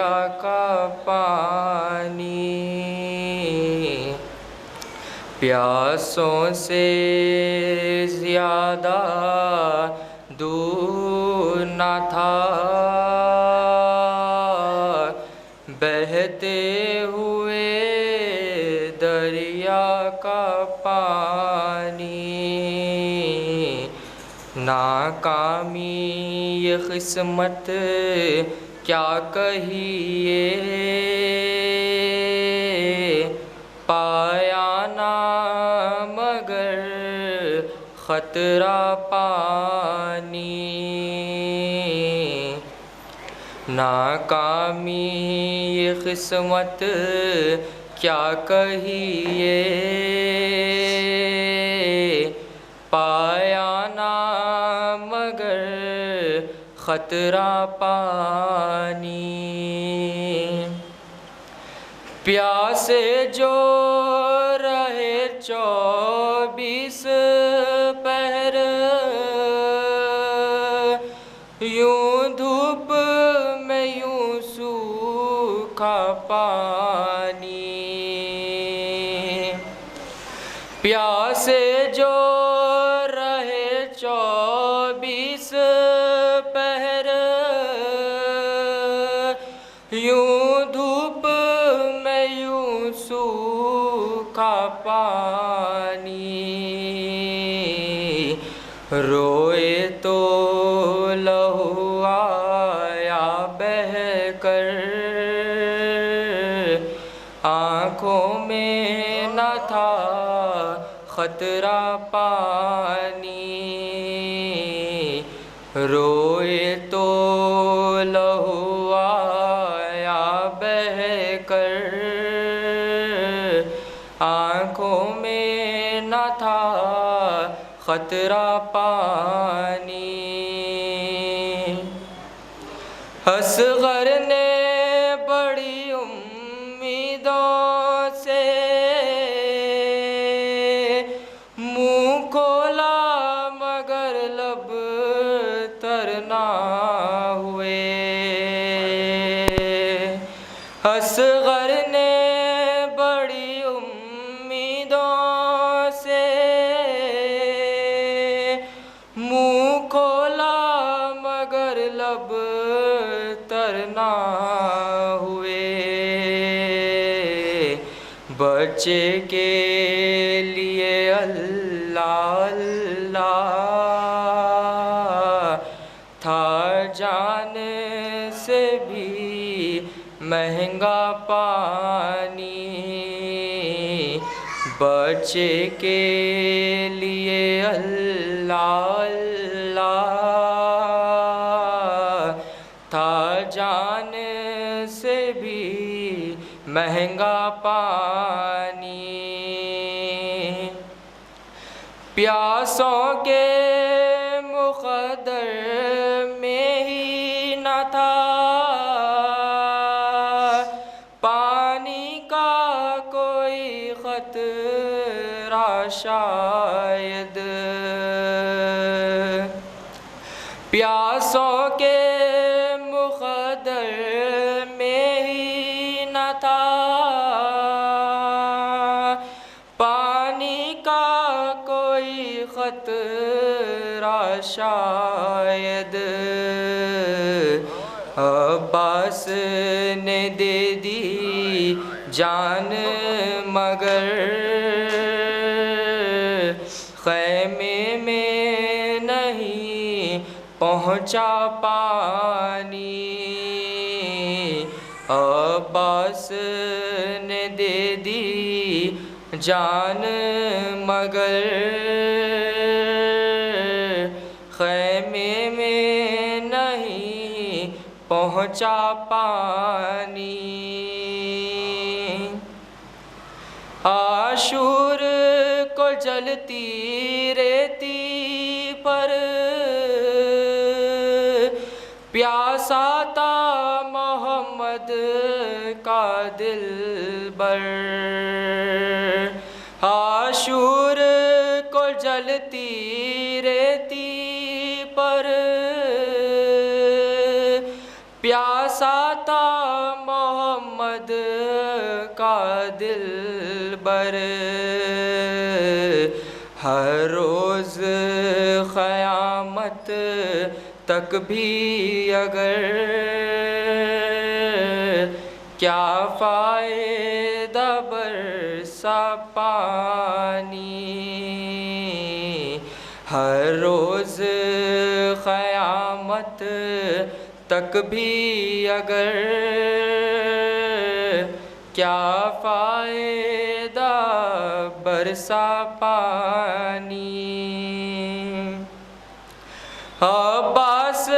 دریا کا پانی پیاسوں سے زیادہ دور نہ تھا، بہتے ہوئے دریا کا پانی۔ ناکامی یہ قسمت کیا کہیے، پایا نہ مگر خطرہ پانی۔ ناکامی یہ قسمت کیا کہیے، پایا نہ مگر خطرہ پانی۔ پیاسے جو رہے 24 پہر، یوں دھوپ میں یوں سوکھا پانی۔ پیاسے جو رہے 24 پہر، یوں دھوپ میں یوں سوکھا پانی۔ روئے تو لہو آیا بہہ کر، آنکھوں میں نہ تھا خطرہ پانی۔ روئے تو لہو آیا بہہ کر، آنکھوں میں نہ تھا خطرہ پانی۔ اصغر نے بڑی امیدوں سے منہ کھولا مگر لب تر نہ ہوئے۔ اصغر نے بڑی امیدوں سے منہ کھولا مگر لب تر نہ ہوئے۔ بچے کے لیے اللہ اللہ تھا جان سے بھی مہنگا پانی۔ بچے کے لیے اللہ اللہ تھا جان سے بھی مہنگا پانی۔ پیاسوں کے مقدر میں ہی نہ تھا، پانی کا کوئی خطرہ شاید۔ پیاسوں کے مقدر میں ہی نہ تھا، پانی کا کوئی خطرہ شاید۔ عباس نے دے دی جان مگر خیمے میں نہیں پہنچا پانی۔ عباس نے دے دی جان مگر خیمے میں نہیں پہنچا پانی۔ عاشور کو جلتی ریتی پر پیاسا تھا محمد کا دلبر۔ عاشور کو جلتی ریتی پر پیاسا تھا محمد کا دلبر، ہر روز قیامت تک بھی اگر کیا فائدہ برسا پانی، ہر روز قیامت تک بھی اگر کیا فائدہ برسا پانی۔ عباس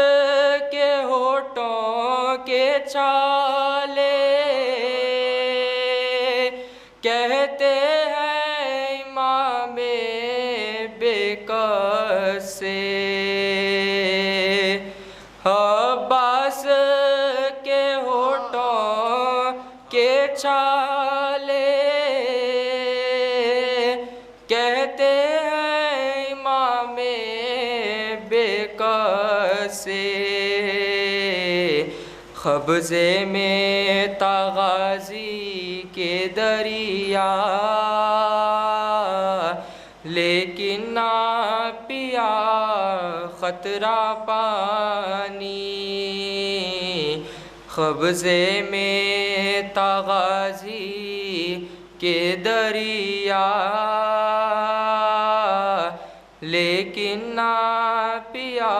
کے ہونٹوں کے چھالے کہتے ہیں امام بے کس سے، عباس کے ہونٹوں کے چھالے کہتے ہیں امام بے کس سے، قبضے میں تغازی کے دریا لیکن نہ پیا خطرہ پانی، قبضے میں تغازی کے دریا لیکن نہ پیا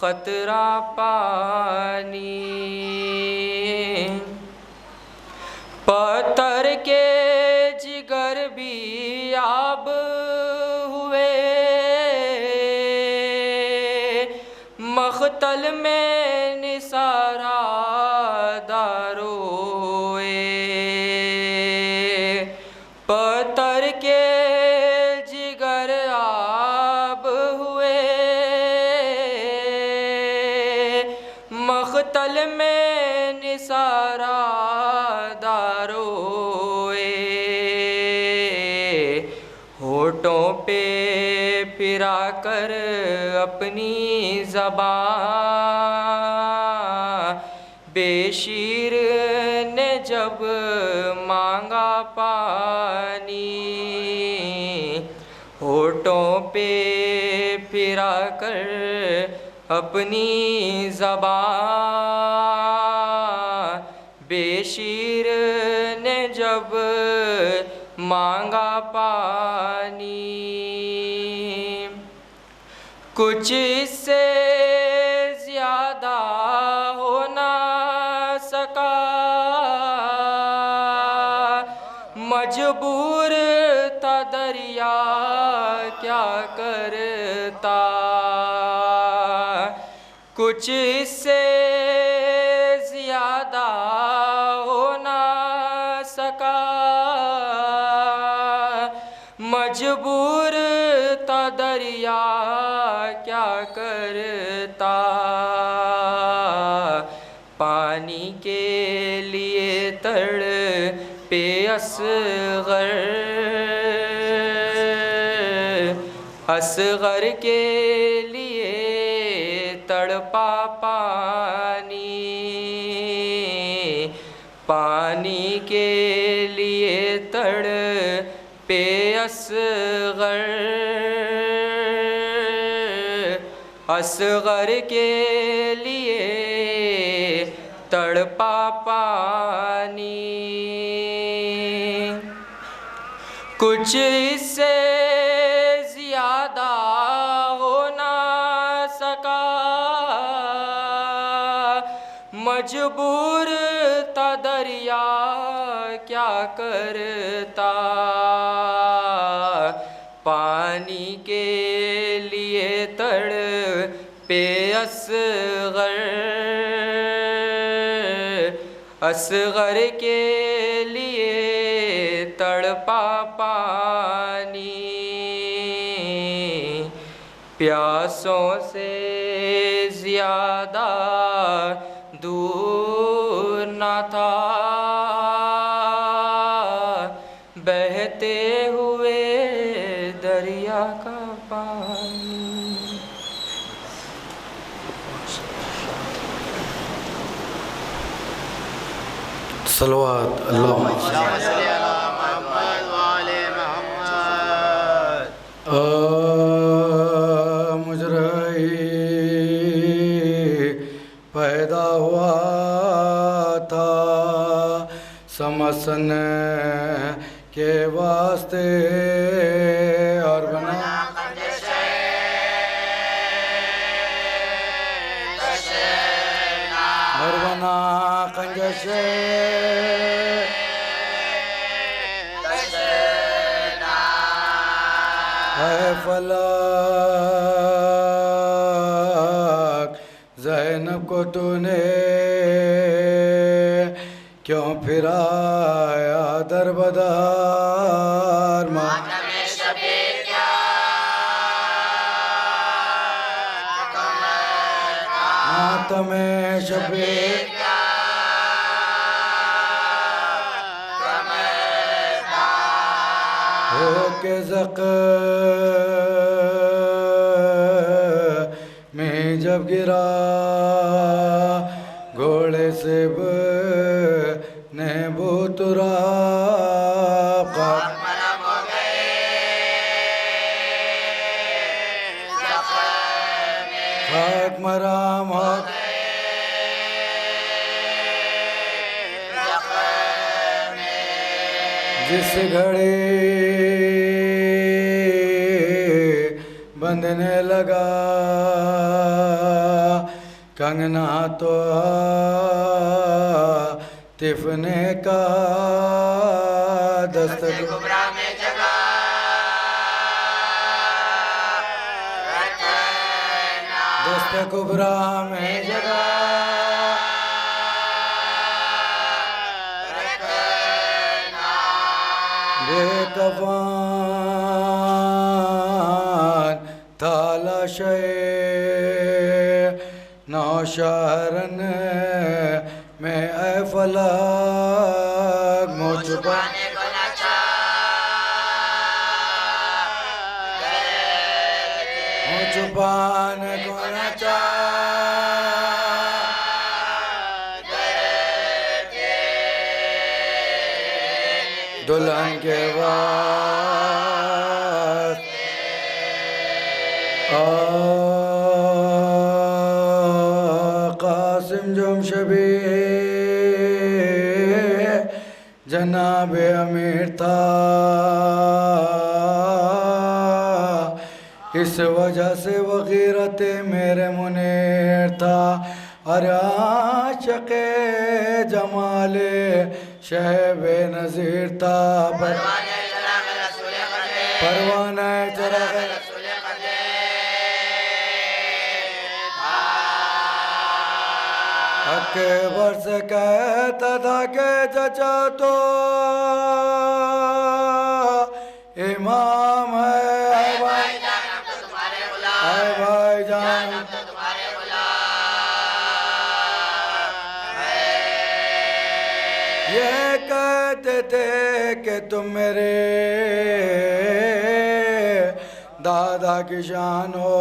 خطرہ پانی، پتھر کے جگر بھی آب ہوئے، مقتل میں نثارا داروئے، پتھر کے جگر آب ہوئے، مقتل میں نثارا داروئے، ہونٹوں پہ پھرا کر اپنی زبان بے شیر نے جب مانگا پانی، ہونٹوں پہ پھرا کر اپنی زبان بے شیر نے جب مانگا پانی، کچھ اس سے زیادہ ہو نہ سکا، مجبور تھا دریا کیا کرتا، کچھ اس سے زیادہ ہو نہ سکا، مجبور تھا دریا کیا کرتا، پانی کے لیے تڑپے اصغر، اصغر کے لیے تڑپا پانی، پانی کے لیے تڑپے اصغر، اصغر کے لیے تڑپا پانی، کچھ اس سے زیادہ ہو نہ سکا، مجبور تھا دریا کیا کرتا، پانی کے لیے تڑپے اصغر، اصغر کے لیے تڑپا پانی، پیاسوں سے زیادہ دور نہ تھا بہتے ہوئے دریا کا پانی۔ صلوات اللہم مجرئی پیدا ہوا تھا سمسن کے واسطے اور بنا کنجش ہے فلک زینب کو تو نے کیوں پھرایا در بدار ماتم شبیر ہو کے زخم میں جب گرا گھوڑے سے نے بوترا خاک مرام ہو جس گھڑی بندھنے لگا کنگنا تو عاطف نے کہا دست کبریٰ میں جگہ دست کبریٰ میں جگہ بے کفان تالاشے نوشہرن میں اے فلک مو چھپانے کو نہ مو چھپانے کو نہ دلہن کے قاسم جم شبی جناب امیر تھا اس وجہ سے وغیرت میرے منیر تھا اور عاشق جمال شہ بے نظیر تھا پروانہ چراغ رسول اکبر سے کہتا تھا کہ چچا تو امام ہے اے بھائی جان یہ کہتے تھے کہ تم میرے دادا کی شان ہو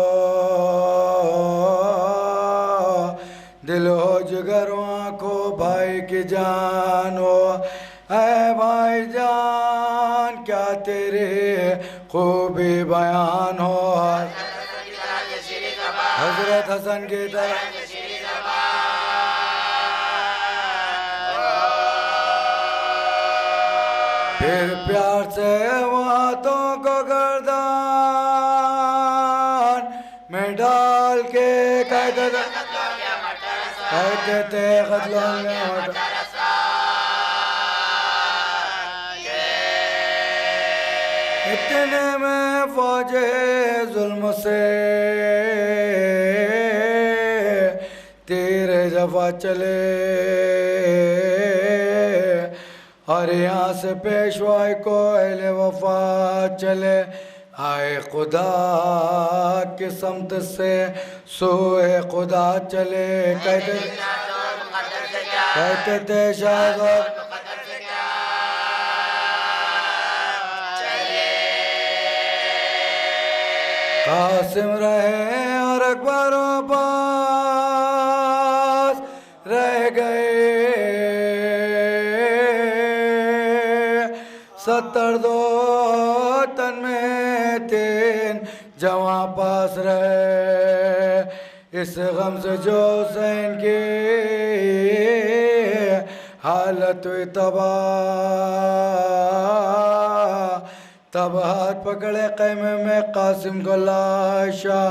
دل ہو جگر آنکھوں بھائی کی جان ہو اے بھائی جان کیا تیرے خوبی بیان ہو حضرت حسن کی طرح پھر پیار سے ہاتھوں کو گردان میں ڈال کے کہتے تھے قتلوں میں اتنے میں فوج ظلم سے تیر جفا چلے اور یہاں سے پیشوائی کو اہل وفا چلے آئے خدا کی سمت سے سوئے خدا چلے کہتے تھے شاید قاسم رہے اور اکبر و عباس رہ گئے 70 دو تن میں 3 جوان پاس رہے اس غم سے جو حسین کی حالت ہوئی تباہ تب ہاتھ پکڑے خیمے میں قاسم کو لاشا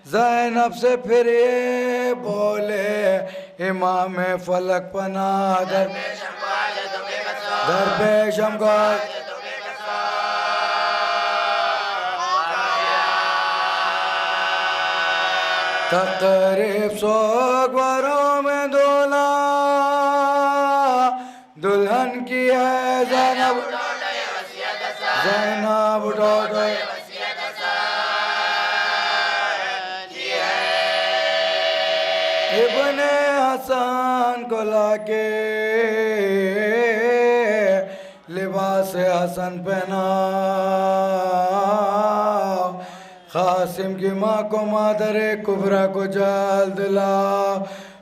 زینب سے پھر یہ بولے امام فلک پناہ در پیش ہم کو تقریب سوگواروں میں دولا دلہن کی ہے زینب اٹھو ابن حسن کو لاکے لباس حسن پہنا قاسم کی ماں کو مادر کبریٰ کو جال دلا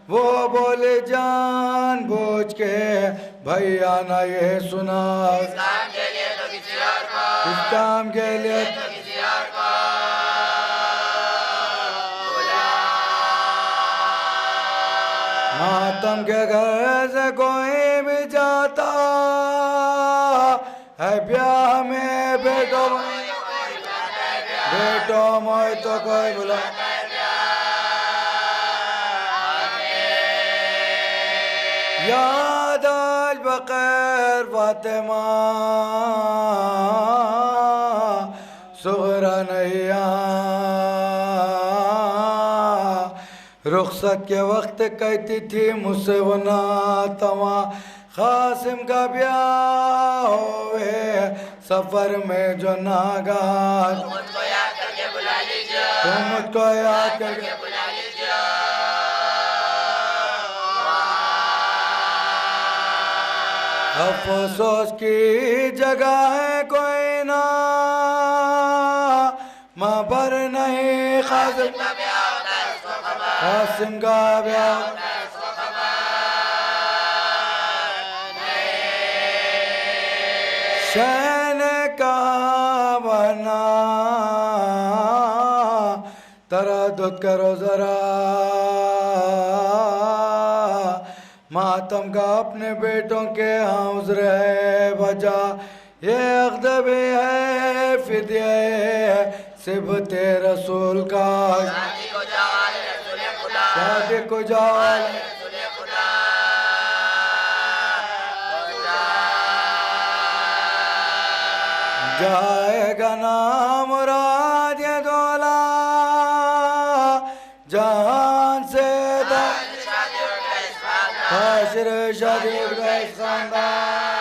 وہ بولے جان بوجھ کے بھیا نہ یہ سنا اس کام کے لیے ماتم کے گھر سے کوئی بھی جاتا ہے بیاہ میں بیٹو موئی تو کوئی بلا یاد آج بخیر فاطمہ صغرا نہیں رخصت کے وقت کہتی تھی مجھ سے وہ ناتواں قاسم کا بیاہ ہوئے سفر میں جو ناگہان تم مجھ کو یاد کر کے بلا لیجئے افسوس کی جگہ ہے کوئی نہ ماں پر نہیں قاسم کا بیاہ شہن کا بنا تردد کرو ذرا ماتم کا اپنے بیٹوں کے عذر ہے بجا یہ عقد بھی ہے فدیہ ہے صبت رسول کا شادی کو جوال جائے گا نام مراد یہ دولا جہان سے حشر شادی اٹھ گئے اس خاندان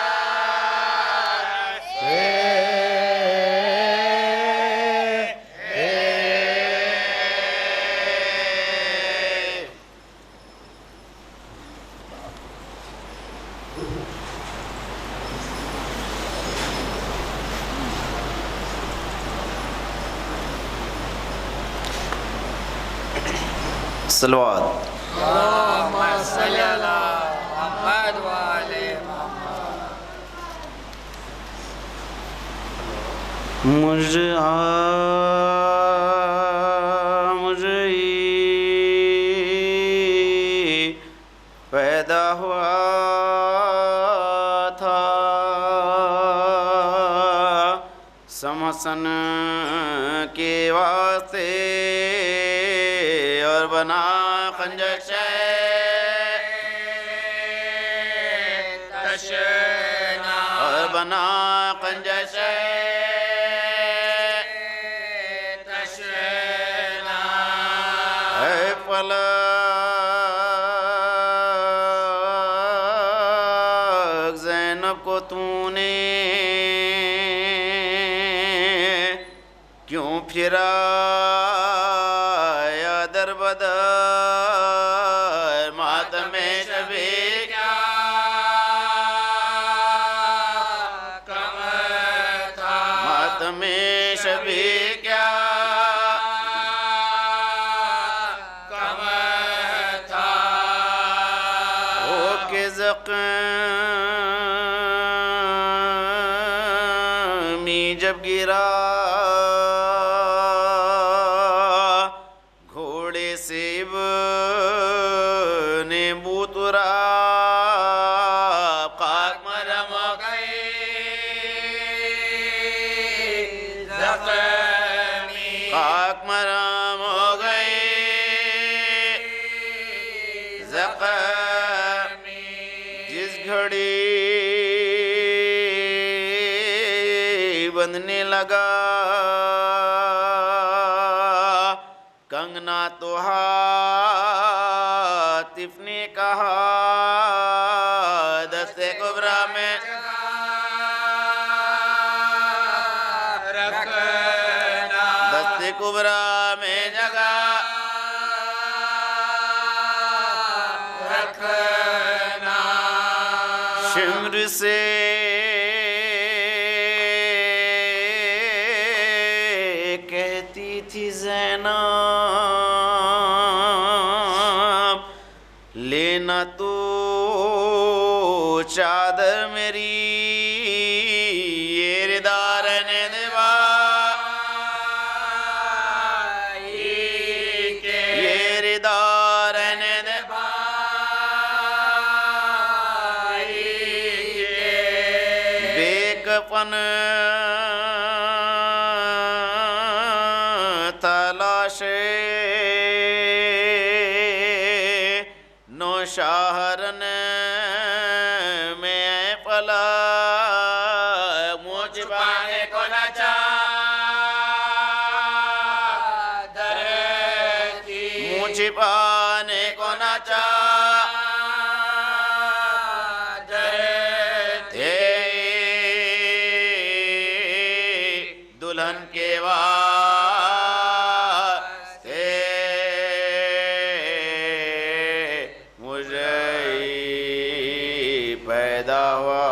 صلوات اللہم صلی اللہ محمد وآلہ مجھے پیدا ہوا تھا سمسن کے واسطے اور بنا خنجر تشنا اور بنا خنجر تشنا اے فلک زینب کو تو نے کیوں پھرا تراب خاک مرم ہو گئی زخمی خاک مرم ہو گئی زخمی جس گھڑی بندنے لگا کنگنا تو حاطف نے کہا دستے کبرا میں رکھنا دستے کبرا میں جگہ رکھنا شمر سے کہتی تھی زینب لینا تو چادر میری یہ ردا رہنے دے یہ ردا رہنے دے بے کفن تلاشے نوشہرن میں پلا مجھ چھپانے کو نہ چادر تھی مجھ پانے کو نہ چادر تھے دلہن کے واسطے مجھے پیدا ہوا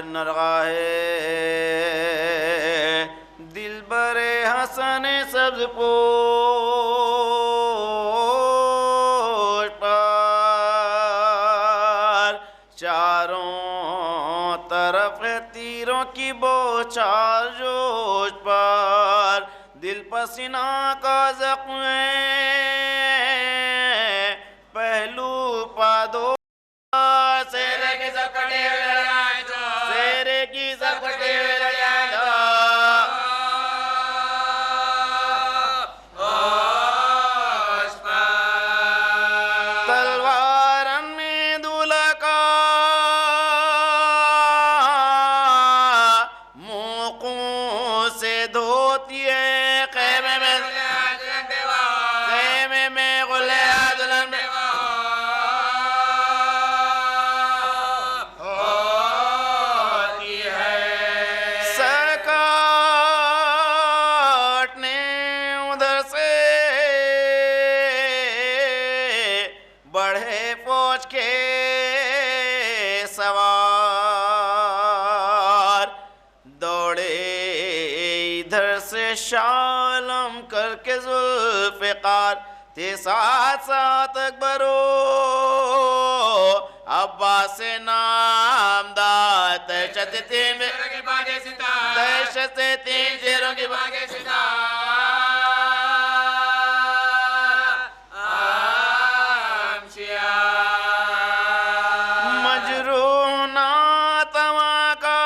نرغاہ دل برے حسن سبز پوش پر چاروں طرف تیروں کی بوچھار جوش پر دل پسینہ کا زخم پہلو پادو سیرے کی سب کٹے ہوئے لڑائیں جو سیرے کی سب کٹے ہوئے لڑائیں جو ہوش پر تلوارن میں دولہ کا موقعوں سے دھوتی ہے خیمے میں غلے دلہن میں ہوتی ہے سکاٹ نے ادھر سے بڑھے فوج کے سوار دوڑے ادھر سے شالم کر کے ذوالفقار تھے ساتھ ساتھ اکبرو عباس نامدار دہشت تین کی باغے ستار دہشت تین شیروں کی باغے ستار مجروح تما کا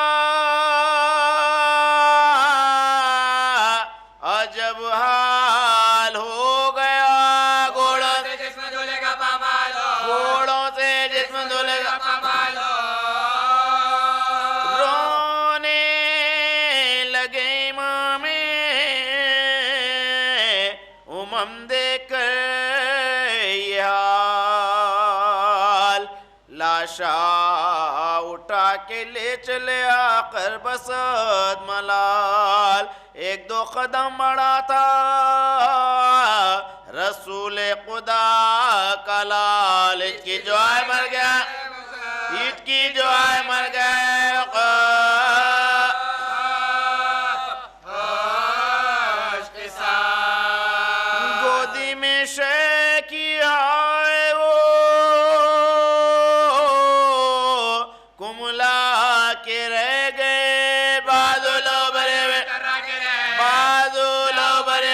عجب حال ہو گیا گھوڑوں سے جسم دولے کا پامالو گھوڑوں سے جسم دھلے گا پامالو رونے لگے امام امم دیکھ کر یہ حال لاشا اٹھا کے لے چلے آخر بسد ملال ایک دو قدم بڑھا تھا رسول خدا کا لال اٹ کی جو آئے مر گیا اٹ کی جو آئے مر گئے ہوش کے ساتھ گودی میں شے کی آئے وہ کملا کے رہ گئے بادلوں بھرے ہوئے کرا کے رہے بادلوں بھرے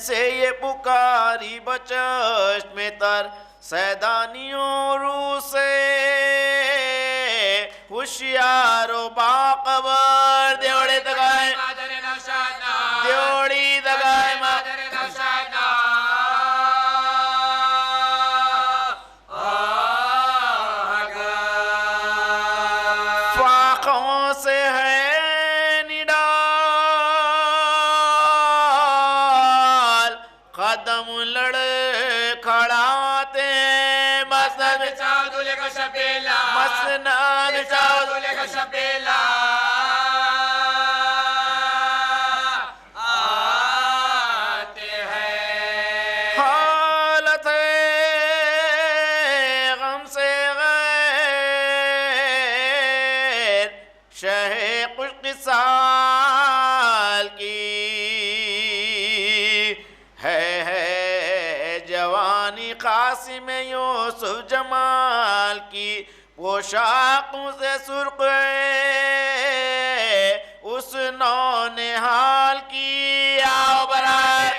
سے یہ پکاری بچشت میں تر سیدانیوں رو سے ہوشیار و باخبر دیوڑی دگائے دیوڑی دگائے فاقوں سے ہے نڈال قدم لڑ کھڑاتے مسند حالت غم سے غیر شہ خوش قصال کی ہے جوانی قاسم یوسف جمال کی پوشاکوں سے سرخ اس نونہال کی آؤ برائے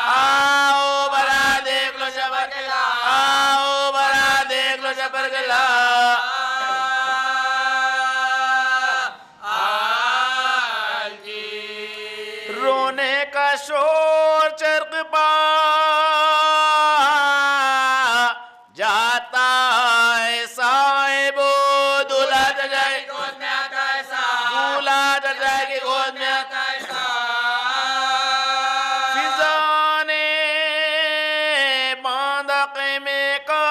آؤ برا دیکھ لو شبر گلا آؤ برا دیکھ لو شبر گلا رونے کا شور چرق پا جاتا ہے صاحب دولہ جائے دولہ جائے کی گود میں آتا ہے فضانے باندھا قیمے کا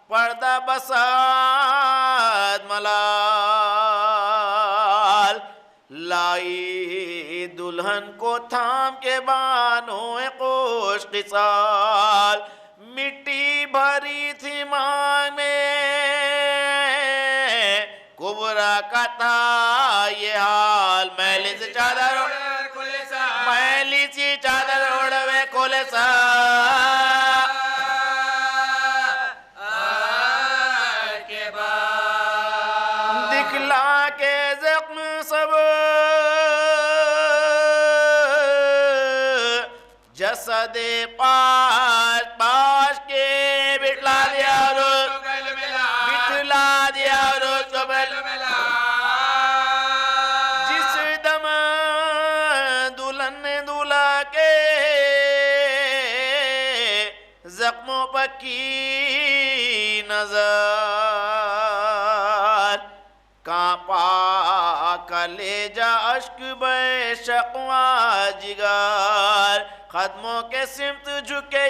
پردہ بسات ملال لائی دلہن کو تھام کے بانوں خوش قصال مٹی بھری تھی مانگ میں کبرا کا تھا یہ حال میلی سی چادر میلی سی چادر اڑوے کھولے سا دکھلا کے زخم سب جسد پاش پاش کے بٹھلا دیا روز بٹھلا دیا روز کو جس دم دلہن نے دولہا کے زخموں پر کی نظر کانپا کلیجہ اشک بے شقوا جگر قدموں کے سمت جھکے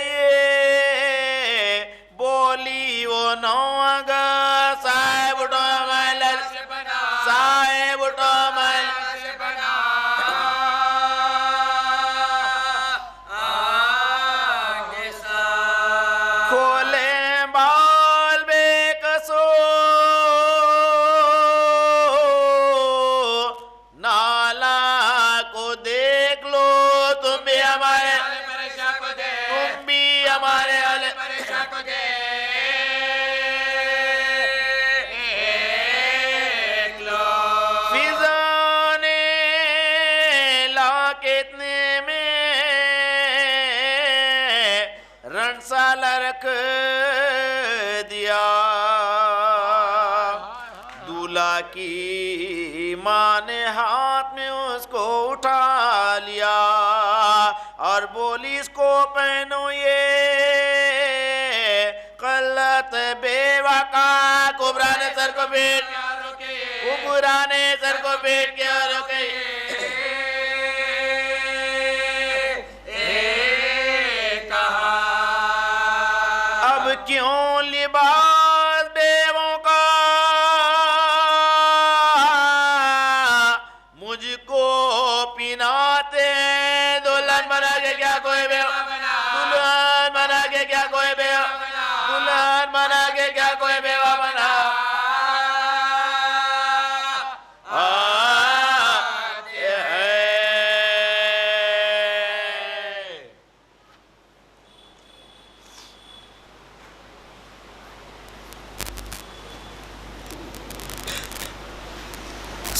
بولی وہ نوگر صاحب اٹھو میلر صاحب اٹھو میلر کھولے بال بے کسو نالا کو دیکھ لو تم بھی ہمارے فضانے لا کے اتنے میں رنسالہ رکھ دیا دولہا کی ماں نے ہاتھ میں اس کو اٹھا لیا اور بولی اس کو پہنو یہ قلت بیوہ کا کبرا نے سر کو بیٹ کبرا نے سر کو بیٹ کیا رکے اب کیوں لباس بیووں کا مجھ کو پیناتے دلہن بنا کے کیا کوئی بیوہ دلہن بنا کے کیا کوئی بیوہ دلہن بنا کے کیا کوئی بیوہ بنا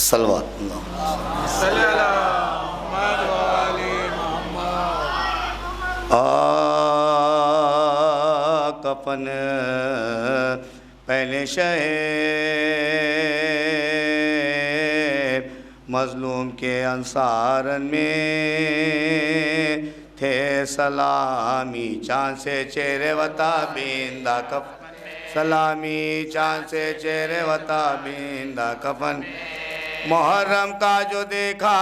صلوات اللہ صلی اللہ کفن پہلے شہ مظلوم کے انصارن میں تھے سلامی چاند سے چہرے وطا بیندہ کفن سلامی چاند سے چہرے وطا بیندہ کفن محرم کا جو دیکھا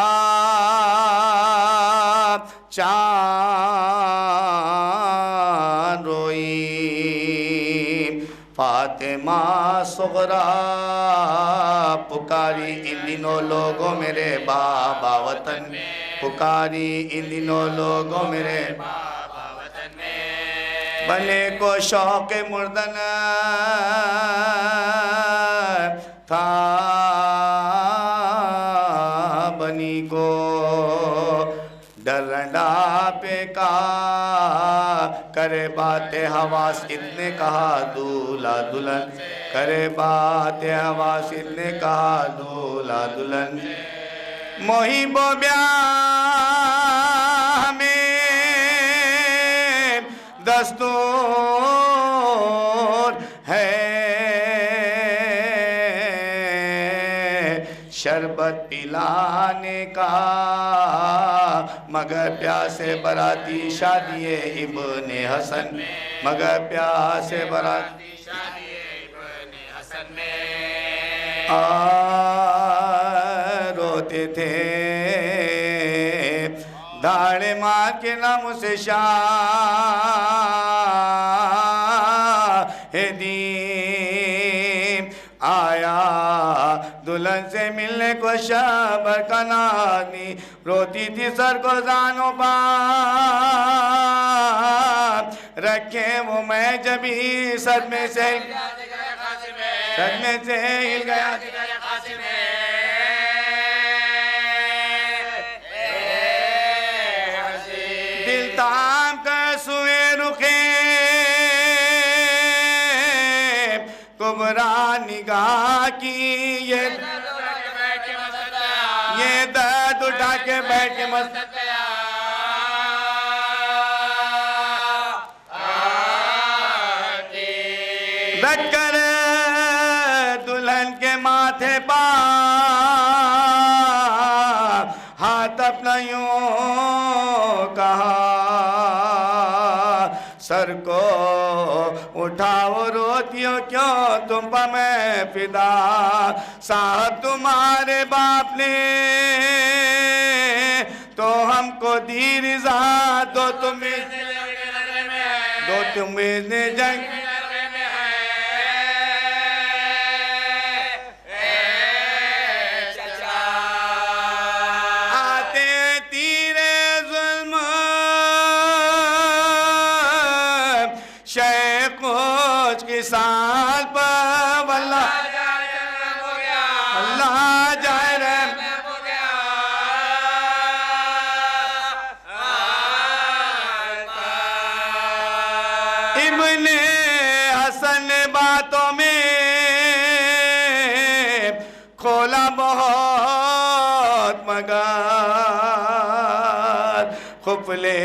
چاند روئی فاطمہ صغرا پکاری ان دنوں لوگوں میرے بابا وطن میں پکاری ان دنوں لوگوں میرے بابا وطن میں بنے کو شوق مردن تھا بنی کو ڈرنڈا پہ کا کرے بات حواس اتنے کہا دولہ دلہن کرے بات حواس اتنے کہا دولہ دلہن محب و بیاہ میں دستور ہے شربت پلانے کا مگر پیاسے براتی شادی ابن حسن مگر پیاسے براتی شادی ابن حسن میں روتے تھے دھاڑے ماں کے نام سے شاہدین آیا دلہن سے ملنے کو شبر کا نانی روتی تھی سر کو زانوں پار رکھے وہ میں جبھی صدمے سے ہل گیا دل تام کر سوئے رخے کبرا نگاہ کی یہ درد اٹھا کے بیٹھ کے مست رکھ کر دلہن کے ماتھے پا ہاتھ اپنا یوں کہا سر کو اٹھاؤ روتی ہو کیوں تم پا میں فدا صاحب تمہارے باپ نے تو ہم کو دی رضا دو تم نے جنگ آتے تیرے ظلم شیخ کچھ کی سال پر واللہ اللہ جائے رحم ابن حسن باتوں میں کھولا بہت مگر خفلے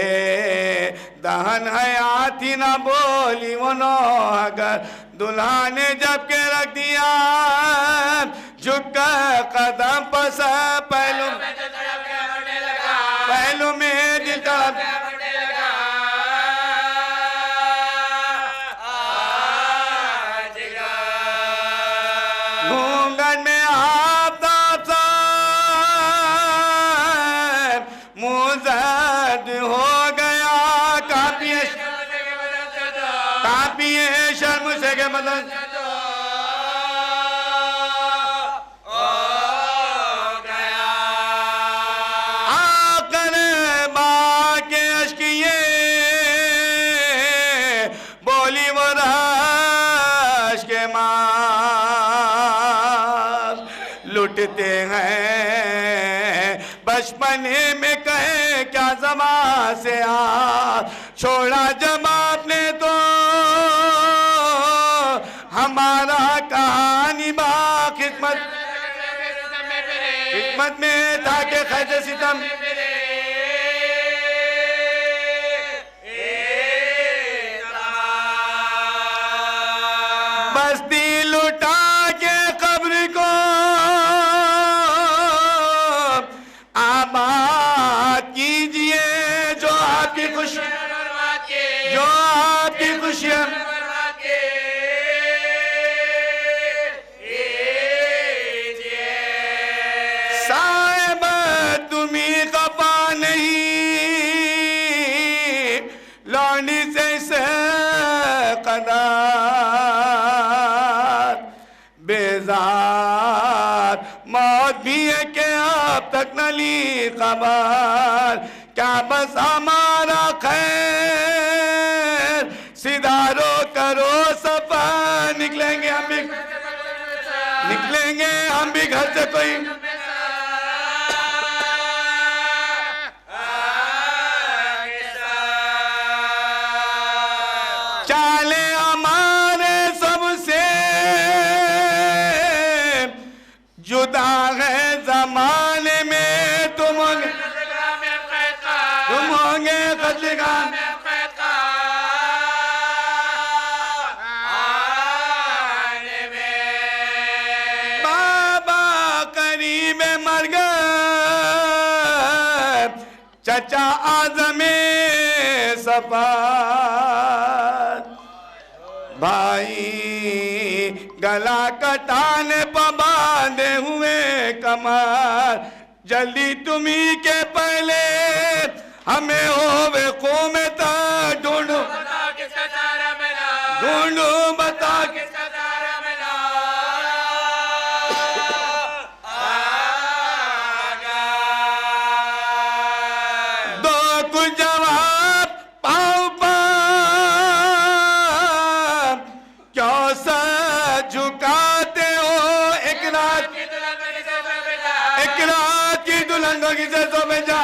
دہن حیاتی نہ بولی وہ نو اگر دلہا نے جب کے رکھ دیا جھک کر قدم پس پہلو میں دل تڑپ گھونگھٹ میں آفتاب سا مزد ہو گیا کاپیے شرم سے کے بدن آقر ماں کے اشکیے بولی وہ رش کے ماں لٹتے ہیں بچپنے میں کہے کیا زمان سے آ چھوڑا جب آپ نے تو ہمارا کہانی با خدمت میں تھا کہ خیز ستم موت بھی ہے کہ اب تک نہ لی خبر کیا بس ہمارا خیر سدھارو کرو سفر نکلیں گے ہم بھی گھر سے کوئی چالے ہمارے سب سے جدا ہے زمانے میں تم ہوں گے قتل کا بابا قریب مر گئے چچا اعظم صفات بھائی گلا کٹانے پہ باندھے ہوئے کمر جلدی تمہیں کے پہلے ہمیں ہوئے قوم تک ڈھونڈو بتا کس کا سارا ملا دو کچھ جواب پاؤ کیوں سر جھکاتے ہو ایک رات کی دلہن کو کسے سو میں جا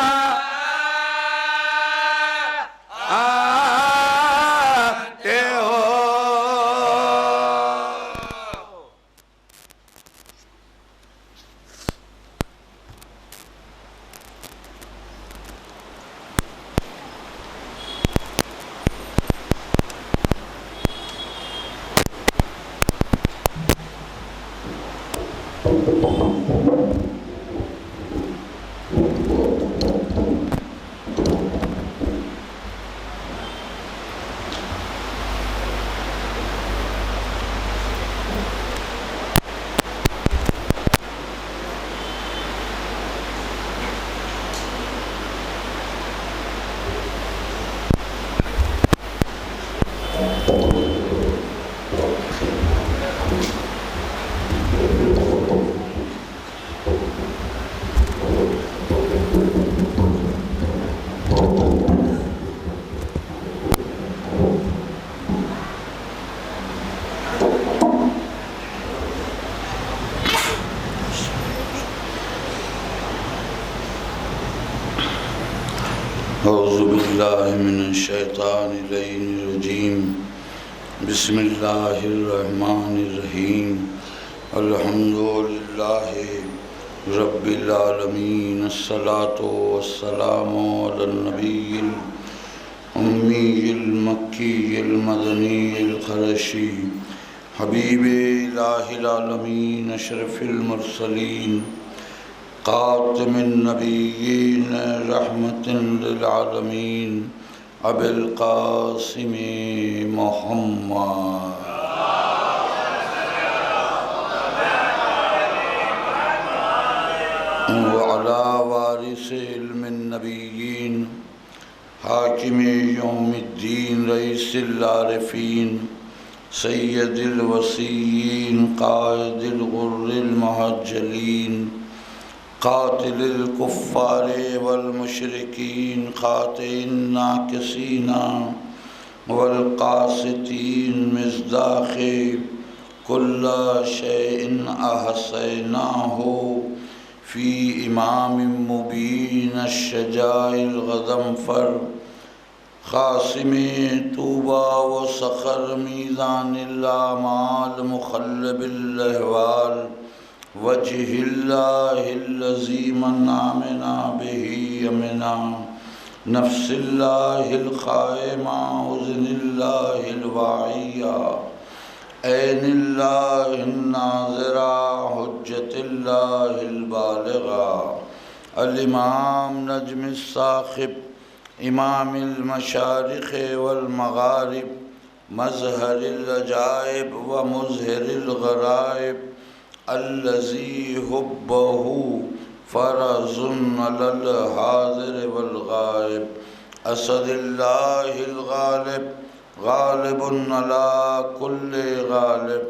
آتے ہو اعوذ باللہ من الشیطان الرجیم بسم اللہ الرحمن الرحیم الحمدللہ رب العالمین الصلاة والسلام علی النبی الامی المکی المدنی القرشی حبیب الہ العالمین اشرف المرسلین قاتم النبیین رحمت للعالمین ابی القاسم محمد وعلی وارث علم النبیین حاکم یوم الدین رئیس العارفین سید الوصیین قائد الغر المحجلین قاتل الكفار والمشرکین قاطع الناکسین والقاسطین مصداق کل شیء احصیناہ فی امام مبین الشجاع الغضنفر قاسم طوبى وصخر میزان الاعمال مخلب الاحوال وجه الله الذي من آمنا به يمنا نفس الله القائمة أذن الله الواعية عين الله الناظرة حجة الله البالغة الإمام نجم الثاقب إمام المشارق والمغارب مظهر العجائب ومظهر الغرائب الذي حبه فرض على الحاضر والغائب اسد الله الغالب غالب على كل غالب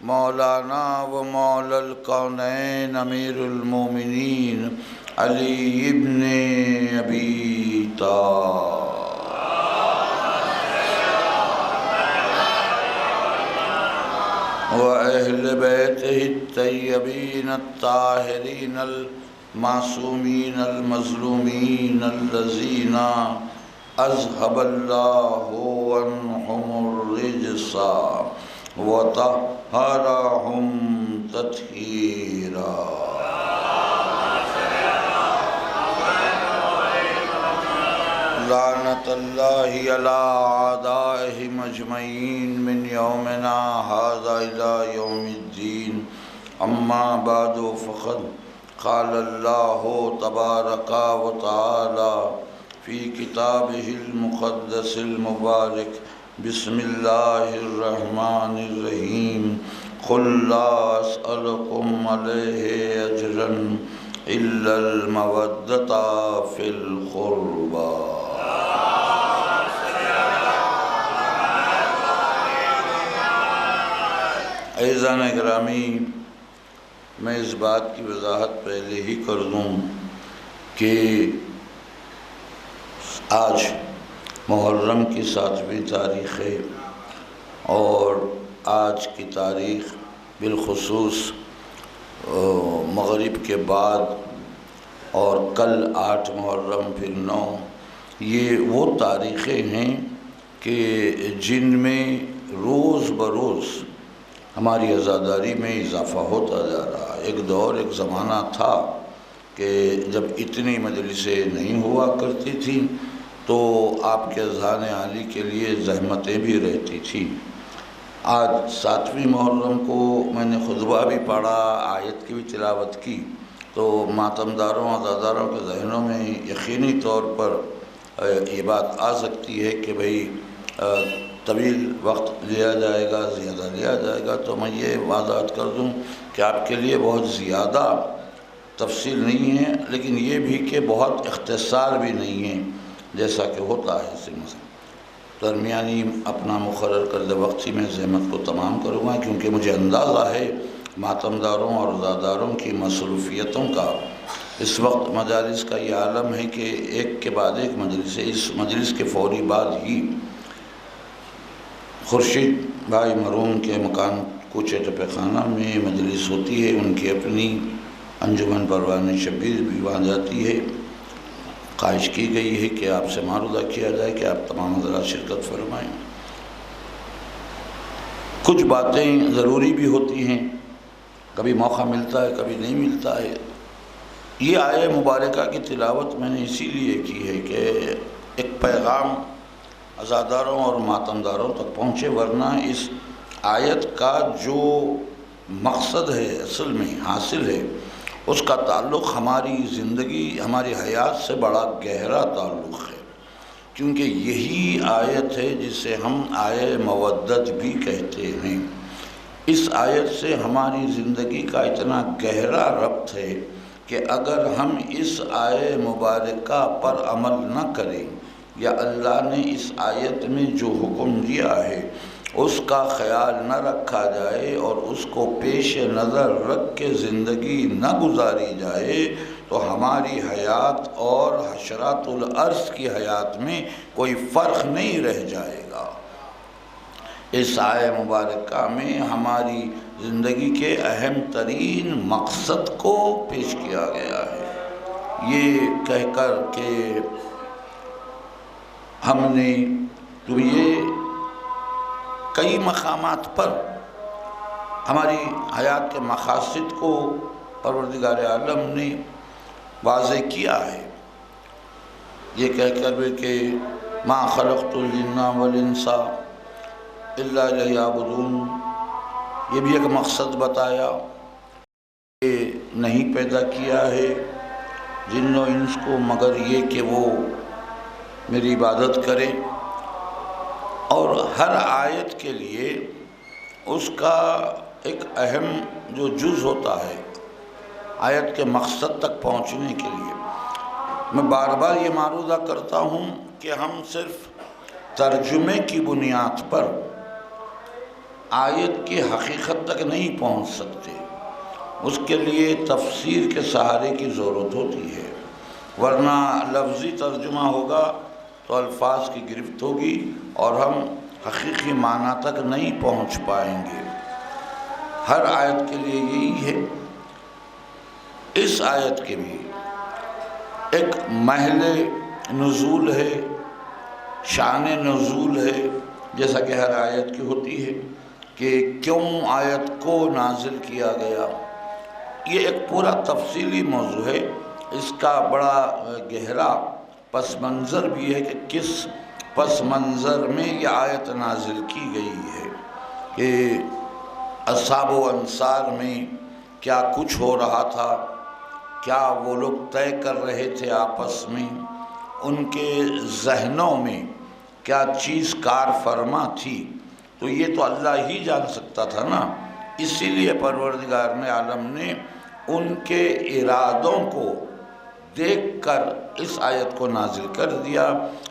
مولانا و مولا الکونین امیر المومنین علی ابن ابی طالب وأهل بيته الطيبين الطاهرين المعصومين المظلومين الذين أذهب الله عنهم الرجس وطهرهم تطهيرا لعنت اللہ علی اعدائہم اجمعین من یومنا ھذا الی یوم الدین اما بعد فقد قال اللہ تبارک و تعالی فی کتابہ المقدس المبارک بسم اللہ الرحمن الرحیم قل لا اسألکم علیہ اجرا الا المودۃ فی القربى عزیزان گرامی، میں اس بات کی وضاحت پہلے ہی کر دوں کہ آج محرم کی 7ویں تاریخ ہے اور آج کی تاریخ بالخصوص مغرب کے بعد اور کل 8 محرم پھر 9 یہ وہ تاریخیں ہیں کہ جن میں روز بروز ہماری عزاداری میں اضافہ ہوتا جا رہا ہے۔ ایک دور ایک زمانہ تھا کہ جب اتنی مجلسیں نہیں ہوا کرتی تھیں تو آپ کے اذہان عالی کے لیے زحمتیں بھی رہتی تھیں۔ آج 7ویں محرم کو میں نے خطبہ بھی پڑھا، آیت کی بھی تلاوت کی، تو ماتمداروں عزاداروں کے ذہنوں میں یقینی طور پر یہ بات آ سکتی ہے کہ بھئی طویل وقت لیا جائے گا، زیادہ لیا جائے گا، تو میں یہ وضاحت کر دوں کہ آپ کے لیے بہت زیادہ تفصیل نہیں ہے، لیکن یہ بھی کہ بہت اختصار بھی نہیں ہے جیسا کہ ہوتا ہے اس مسئلہ۔ درمیانی اپنا مقرر کردہ وقت ہی میں زحمت کو تمام کروں گا، کیونکہ مجھے اندازہ ہے ماتمداروں اور عزاداروں کی مصروفیتوں کا۔ اس وقت مجالس کا یہ عالم ہے کہ ایک کے بعد ایک مجلس ہے۔ اس مجلس کے فوری بعد ہی خورشید بھائی مرحوم کے مکان کوچے ٹپے خانہ میں مجلس ہوتی ہے، ان کی اپنی انجمن پروان شبیر بھی وہاں جاتی ہے۔ خواہش کی گئی ہے کہ آپ سے معروضہ کیا جائے کہ آپ تمام حضرات شرکت فرمائیں۔ کچھ باتیں ضروری بھی ہوتی ہیں، کبھی موقع ملتا ہے کبھی نہیں ملتا ہے۔ یہ آیہ مبارکہ کی تلاوت میں نے اسی لیے کی ہے کہ ایک پیغام عزاداروں اور ماتمداروں تک پہنچے، ورنہ اس آیت کا جو مقصد ہے اصل میں حاصل ہے اس کا تعلق ہماری زندگی ہماری حیات سے بڑا گہرا تعلق ہے، کیونکہ یہی آیت ہے جسے ہم آیہ مودت بھی کہتے ہیں۔ اس آیت سے ہماری زندگی کا اتنا گہرا ربط ہے کہ اگر ہم اس آیہ مبارکہ پر عمل نہ کریں یا اللہ نے اس آیت میں جو حکم دیا ہے اس کا خیال نہ رکھا جائے اور اس کو پیش نظر رکھ کے زندگی نہ گزاری جائے تو ہماری حیات اور حشرات الارض کی حیات میں کوئی فرق نہیں رہ جائے گا۔ اس آیہ مبارکہ میں ہماری زندگی کے اہم ترین مقصد کو پیش کیا گیا ہے، یہ کہہ کر کہ ہم نے تو یہ کئی مقامات پر ہماری حیات کے مقاصد کو پروردگار عالم نے واضح کیا ہے، یہ کہہ کر کہ ما خلقت الجن والانس الا لیعبدون، یہ بھی ایک مقصد بتایا کہ نہیں پیدا کیا ہے جن و انس کو مگر یہ کہ وہ میری عبادت کریں۔ اور ہر آیت کے لیے اس کا ایک اہم جو جز ہوتا ہے آیت کے مقصد تک پہنچنے کے لیے، میں بار بار یہ معروضہ کرتا ہوں کہ ہم صرف ترجمے کی بنیاد پر آیت کی حقیقت تک نہیں پہنچ سکتے، اس کے لیے تفسیر کے سہارے کی ضرورت ہوتی ہے، ورنہ لفظی ترجمہ ہوگا تو الفاظ کی گرفت ہوگی اور ہم حقیقی معنی تک نہیں پہنچ پائیں گے۔ ہر آیت کے لیے یہی ہے۔ اس آیت کے بھی ایک محل نزول ہے، شان نزول ہے، جیسا کہ ہر آیت کی ہوتی ہے کہ کیوں آیت کو نازل کیا گیا۔ یہ ایک پورا تفصیلی موضوع ہے، اس کا بڑا گہرا پس منظر بھی ہے کہ کس پس منظر میں یہ آیت نازل کی گئی ہے، کہ اصحاب و انصار میں کیا کچھ ہو رہا تھا، کیا وہ لوگ طے کر رہے تھے آپس میں، ان کے ذہنوں میں کیا چیز کار فرما تھی، تو یہ تو اللہ ہی جان سکتا تھا نا۔ اسی لیے پروردگار نے عالم نے ان کے ارادوں کو دیکھ کر اس آیت کو نازل کر دیا،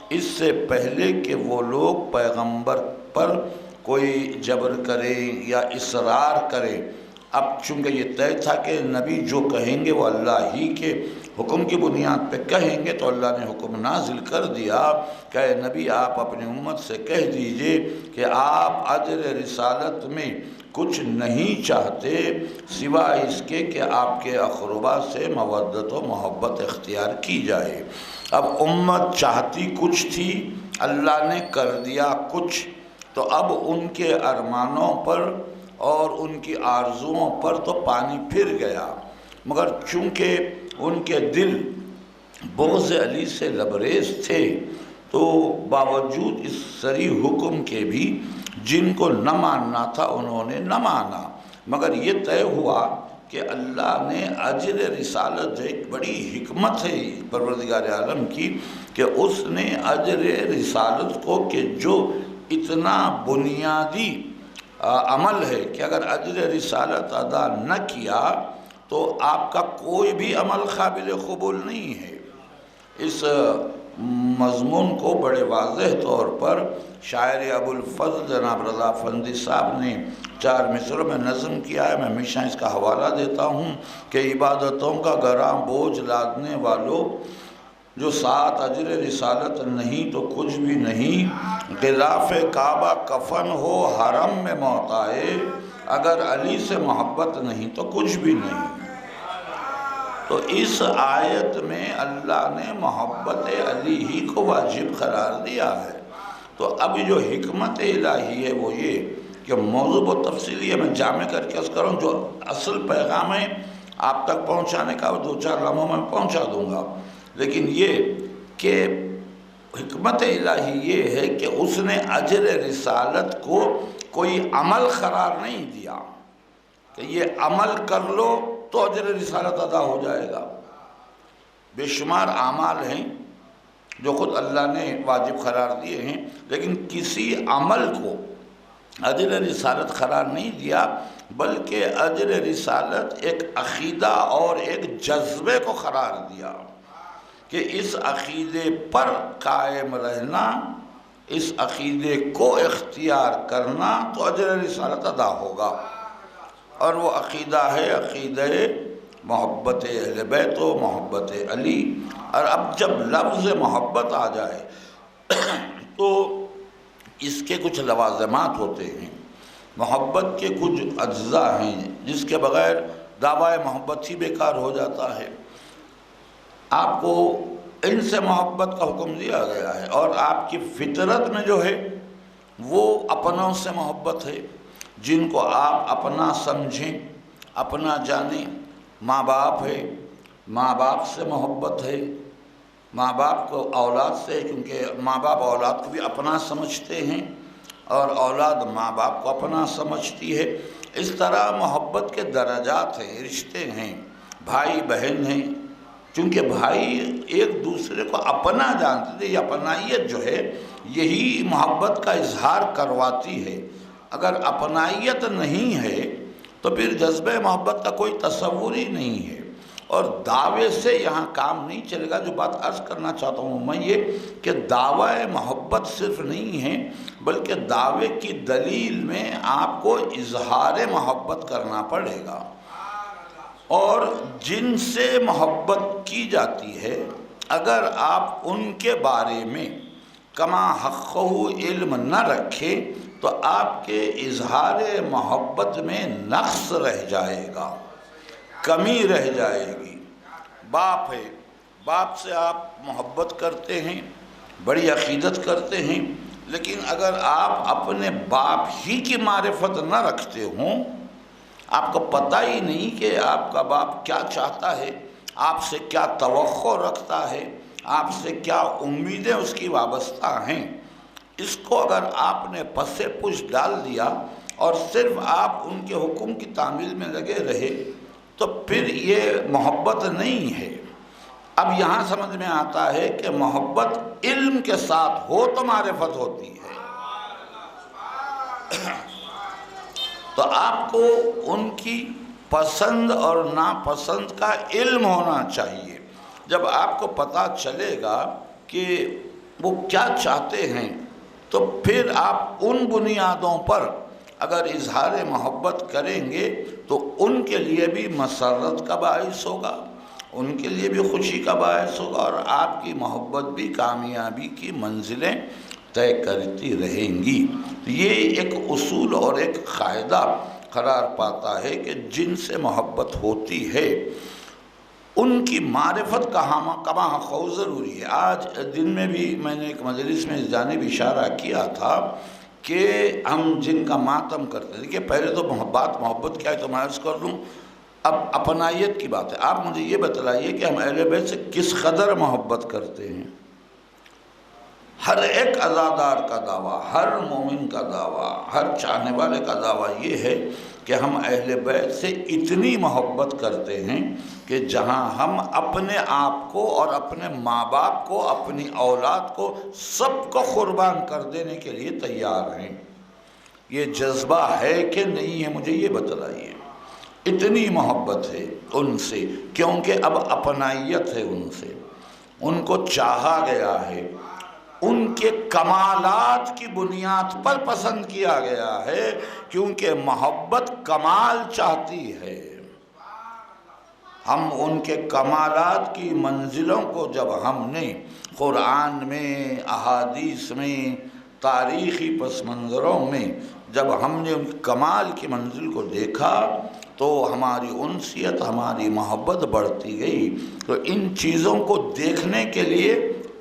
اس سے پہلے کہ وہ لوگ پیغمبر پر کوئی جبر کرے یا اصرار کرے۔ اب چونکہ یہ طے تھا کہ نبی جو کہیں گے وہ اللہ ہی کے حکم کی بنیاد پہ کہیں گے، تو اللہ نے حکم نازل کر دیا کہ اے نبی آپ اپنی امت سے کہہ دیجئے کہ آپ اجر رسالت میں کچھ نہیں چاہتے سوائے اس کے کہ آپ کے اقربا سے مودت و محبت اختیار کی جائے۔ اب امت چاہتی کچھ تھی، اللہ نے کر دیا کچھ، تو اب ان کے ارمانوں پر اور ان کی آرزوؤں پر تو پانی پھر گیا، مگر چونکہ ان کے دل بغض علی سے لبریز تھے تو باوجود اس صریح حکم کے بھی جن کو نہ ماننا تھا انہوں نے نہ مانا، مگر یہ طے ہوا کہ اللہ نے اجر رسالت، ایک بڑی حکمت ہے پروردگار عالم کی کہ اس نے اجر رسالت کو کہ جو اتنا بنیادی عمل ہے کہ اگر اجر رسالت ادا نہ کیا تو آپ کا کوئی بھی عمل قابل قبول نہیں ہے۔ اس مضمون کو بڑے واضح طور پر شاعر ابو الفضل جناب رضا افندی صاحب نے 4 مصروں میں نظم کیا ہے۔ میں ہمیشہ اس کا حوالہ دیتا ہوں کہ عبادتوں کا گراں بوجھ لادنے والوں، جو ساتھ اجر رسالت نہیں تو کچھ بھی نہیں، غلاف کعبہ کفن ہو حرم میں موت آئے، اگر علی سے محبت نہیں تو کچھ بھی نہیں۔ تو اس آیت میں اللہ نے محبت علی ہی کو واجب قرار دیا ہے۔ تو اب جو حکمت الہی ہے وہ یہ کہ موضوع و تفصیلی ہے، میں جامع کر کے عرض کروں، جو اصل پیغام ہے آپ تک پہنچانے کا 2-4 لمحوں میں پہنچا دوں گا، لیکن یہ کہ حکمت الہی یہ ہے کہ اس نے اجر رسالت کو کوئی عمل قرار نہیں دیا کہ یہ عمل کر لو تو اجر رسالت ادا ہو جائے گا۔ بے شمار اعمال ہیں جو خود اللہ نے واجب قرار دیے ہیں، لیکن کسی عمل کو اجر رسالت قرار نہیں دیا، بلکہ اجر رسالت ایک عقیدہ اور ایک جذبے کو قرار دیا کہ اس عقیدے پر قائم رہنا، اس عقیدے کو اختیار کرنا تو اجر رسالت ادا ہوگا، اور وہ عقیدہ ہے عقیدہ محبت اہل بیت و محبت علی۔ اور اب جب لفظ محبت آ جائے تو اس کے کچھ لوازمات ہوتے ہیں، محبت کے کچھ اجزاء ہیں جس کے بغیر دعویٰ محبت ہی بیکار ہو جاتا ہے۔ آپ کو ان سے محبت کا حکم دیا گیا ہے، اور آپ کی فطرت میں جو ہے وہ اپنوں سے محبت ہے، جن کو آپ اپنا سمجھیں، اپنا جانیں۔ ماں باپ ہے، ماں باپ سے محبت ہے، ماں باپ کو اولاد سے، کیونکہ ماں باپ اولاد کو بھی اپنا سمجھتے ہیں اور اولاد ماں باپ کو اپنا سمجھتی ہے۔ اس طرح محبت کے درجات ہیں، رشتے ہیں، بھائی بہن ہیں، چونکہ بھائی ایک دوسرے کو اپنا جانتے تھے، یہ اپنائیت جو ہے یہی محبت کا اظہار کرواتی ہے۔ اگر اپنائیت نہیں ہے تو پھر جذبہ محبت کا کوئی تصور ہی نہیں ہے۔ اور دعوے سے یہاں کام نہیں چلے گا۔ جو بات عرض کرنا چاہتا ہوں میں یہ کہ دعوی محبت صرف نہیں ہے، بلکہ دعوے کی دلیل میں آپ کو اظہار محبت کرنا پڑے گا، اور جن سے محبت کی جاتی ہے اگر آپ ان کے بارے میں کما حقہ علم نہ رکھیں تو آپ کے اظہار محبت میں نقص رہ جائے گا، کمی رہ جائے گی۔ باپ ہے، باپ سے آپ محبت کرتے ہیں، بڑی عقیدت کرتے ہیں، لیکن اگر آپ اپنے باپ ہی کی معرفت نہ رکھتے ہوں، آپ کو پتہ ہی نہیں کہ آپ کا باپ کیا چاہتا ہے، آپ سے کیا توقع رکھتا ہے، آپ سے کیا امیدیں اس کی وابستہ ہیں، اس کو اگر آپ نے پس پش ڈال دیا اور صرف آپ ان کے حکم کی تعمیل میں لگے رہے تو پھر یہ محبت نہیں ہے۔ اب یہاں سمجھ میں آتا ہے کہ محبت علم کے ساتھ ہو تو معرفت ہوتی ہے۔ تو آپ کو ان کی پسند اور ناپسند کا علم ہونا چاہیے۔ جب آپ کو پتہ چلے گا کہ وہ کیا چاہتے ہیں تو پھر آپ ان بنیادوں پر اگر اظہار محبت کریں گے تو ان کے لیے بھی مسرت کا باعث ہوگا، ان کے لیے بھی خوشی کا باعث ہوگا، اور آپ کی محبت بھی کامیابی کی منزلیں طے کرتی رہیں گی۔ یہ ایک اصول اور ایک قاعدہ قرار پاتا ہے کہ جن سے محبت ہوتی ہے ان کی معرفت کما حقہ ضروری ہے۔ آج دن میں بھی میں نے ایک مجلس میں اس جانب اشارہ کیا تھا کہ ہم جن کا ماتم کرتے ہیں، دیکھیے پہلے تو محبت کیا ہے تو میں عرض کر دوں، اب اپنائیت کی بات ہے۔ آپ مجھے یہ بتلائیے کہ ہم اہل بیت سے کس قدر محبت کرتے ہیں؟ ہر ایک عزادار کا دعویٰ، ہر مومن کا دعویٰ، ہر چاہنے والے کا دعویٰ یہ ہے کہ ہم اہل بیت سے اتنی محبت کرتے ہیں کہ جہاں ہم اپنے آپ کو اور اپنے ماں باپ کو، اپنی اولاد کو، سب کو قربان کر دینے کے لیے تیار ہیں۔ یہ جذبہ ہے کہ نہیں ہے؟ مجھے یہ بتلائیے۔ اتنی محبت ہے ان سے کیونکہ اب اپنائیت ہے ان سے، ان کو چاہا گیا ہے، ان کے کمالات کی بنیاد پر پسند کیا گیا ہے، کیونکہ محبت کمال چاہتی ہے۔ ہم ان کے کمالات کی منزلوں کو جب ہم نے قرآن میں، احادیث میں، تاریخی پس منظروں میں جب ہم نے ان کمال کی منزل کو دیکھا تو ہماری انسیت، ہماری محبت بڑھتی گئی۔ تو ان چیزوں کو دیکھنے کے لیے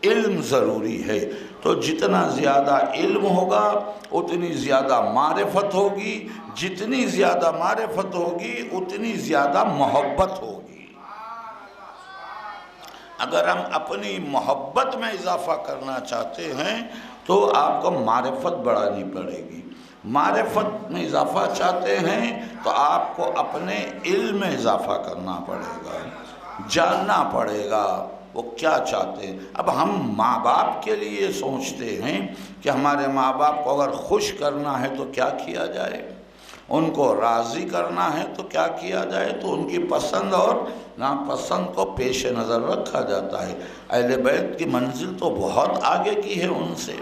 علم ضروری ہے، تو جتنا زیادہ علم ہوگا اتنی زیادہ معرفت ہوگی، جتنی زیادہ معرفت ہوگی اتنی زیادہ محبت ہوگی۔ اگر ہم اپنی محبت میں اضافہ کرنا چاہتے ہیں تو آپ کو معرفت بڑھانی پڑے گی، معرفت میں اضافہ چاہتے ہیں تو آپ کو اپنے علم میں اضافہ کرنا پڑے گا، جاننا پڑے گا وہ کیا چاہتے ہیں۔ اب ہم ماں باپ کے لیے سوچتے ہیں کہ ہمارے ماں باپ کو اگر خوش کرنا ہے تو کیا کیا جائے، ان کو راضی کرنا ہے تو کیا کیا جائے، تو ان کی پسند اور ناپسند کو پیش نظر رکھا جاتا ہے۔ اہل بیت کی منزل تو بہت آگے کی ہے ان سے،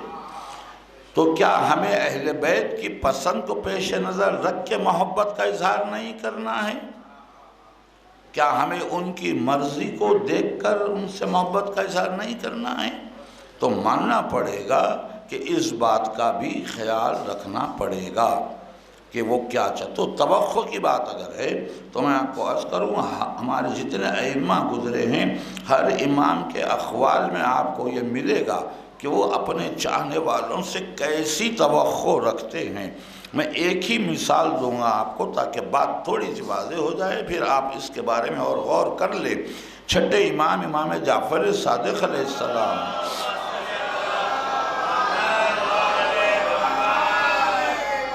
تو کیا ہمیں اہل بیت کی پسند کو پیش نظر رکھ کے محبت کا اظہار نہیں کرنا ہے؟ کیا ہمیں ان کی مرضی کو دیکھ کر ان سے محبت کا اظہار نہیں کرنا ہے؟ تو ماننا پڑے گا کہ اس بات کا بھی خیال رکھنا پڑے گا کہ وہ کیا چاہتے۔ تو توقع کی بات اگر ہے تو میں آپ کو عرض کروں، ہمارے جتنے ائمہ گزرے ہیں ہر امام کے اقوال میں آپ کو یہ ملے گا کہ وہ اپنے چاہنے والوں سے کیسی توقع رکھتے ہیں۔ میں ایک ہی مثال دوں گا آپ کو تاکہ بات تھوڑی سی واضح ہو جائے، پھر آپ اس کے بارے میں اور غور کر لیں۔ چھٹے امام جعفر صادق علیہ السلام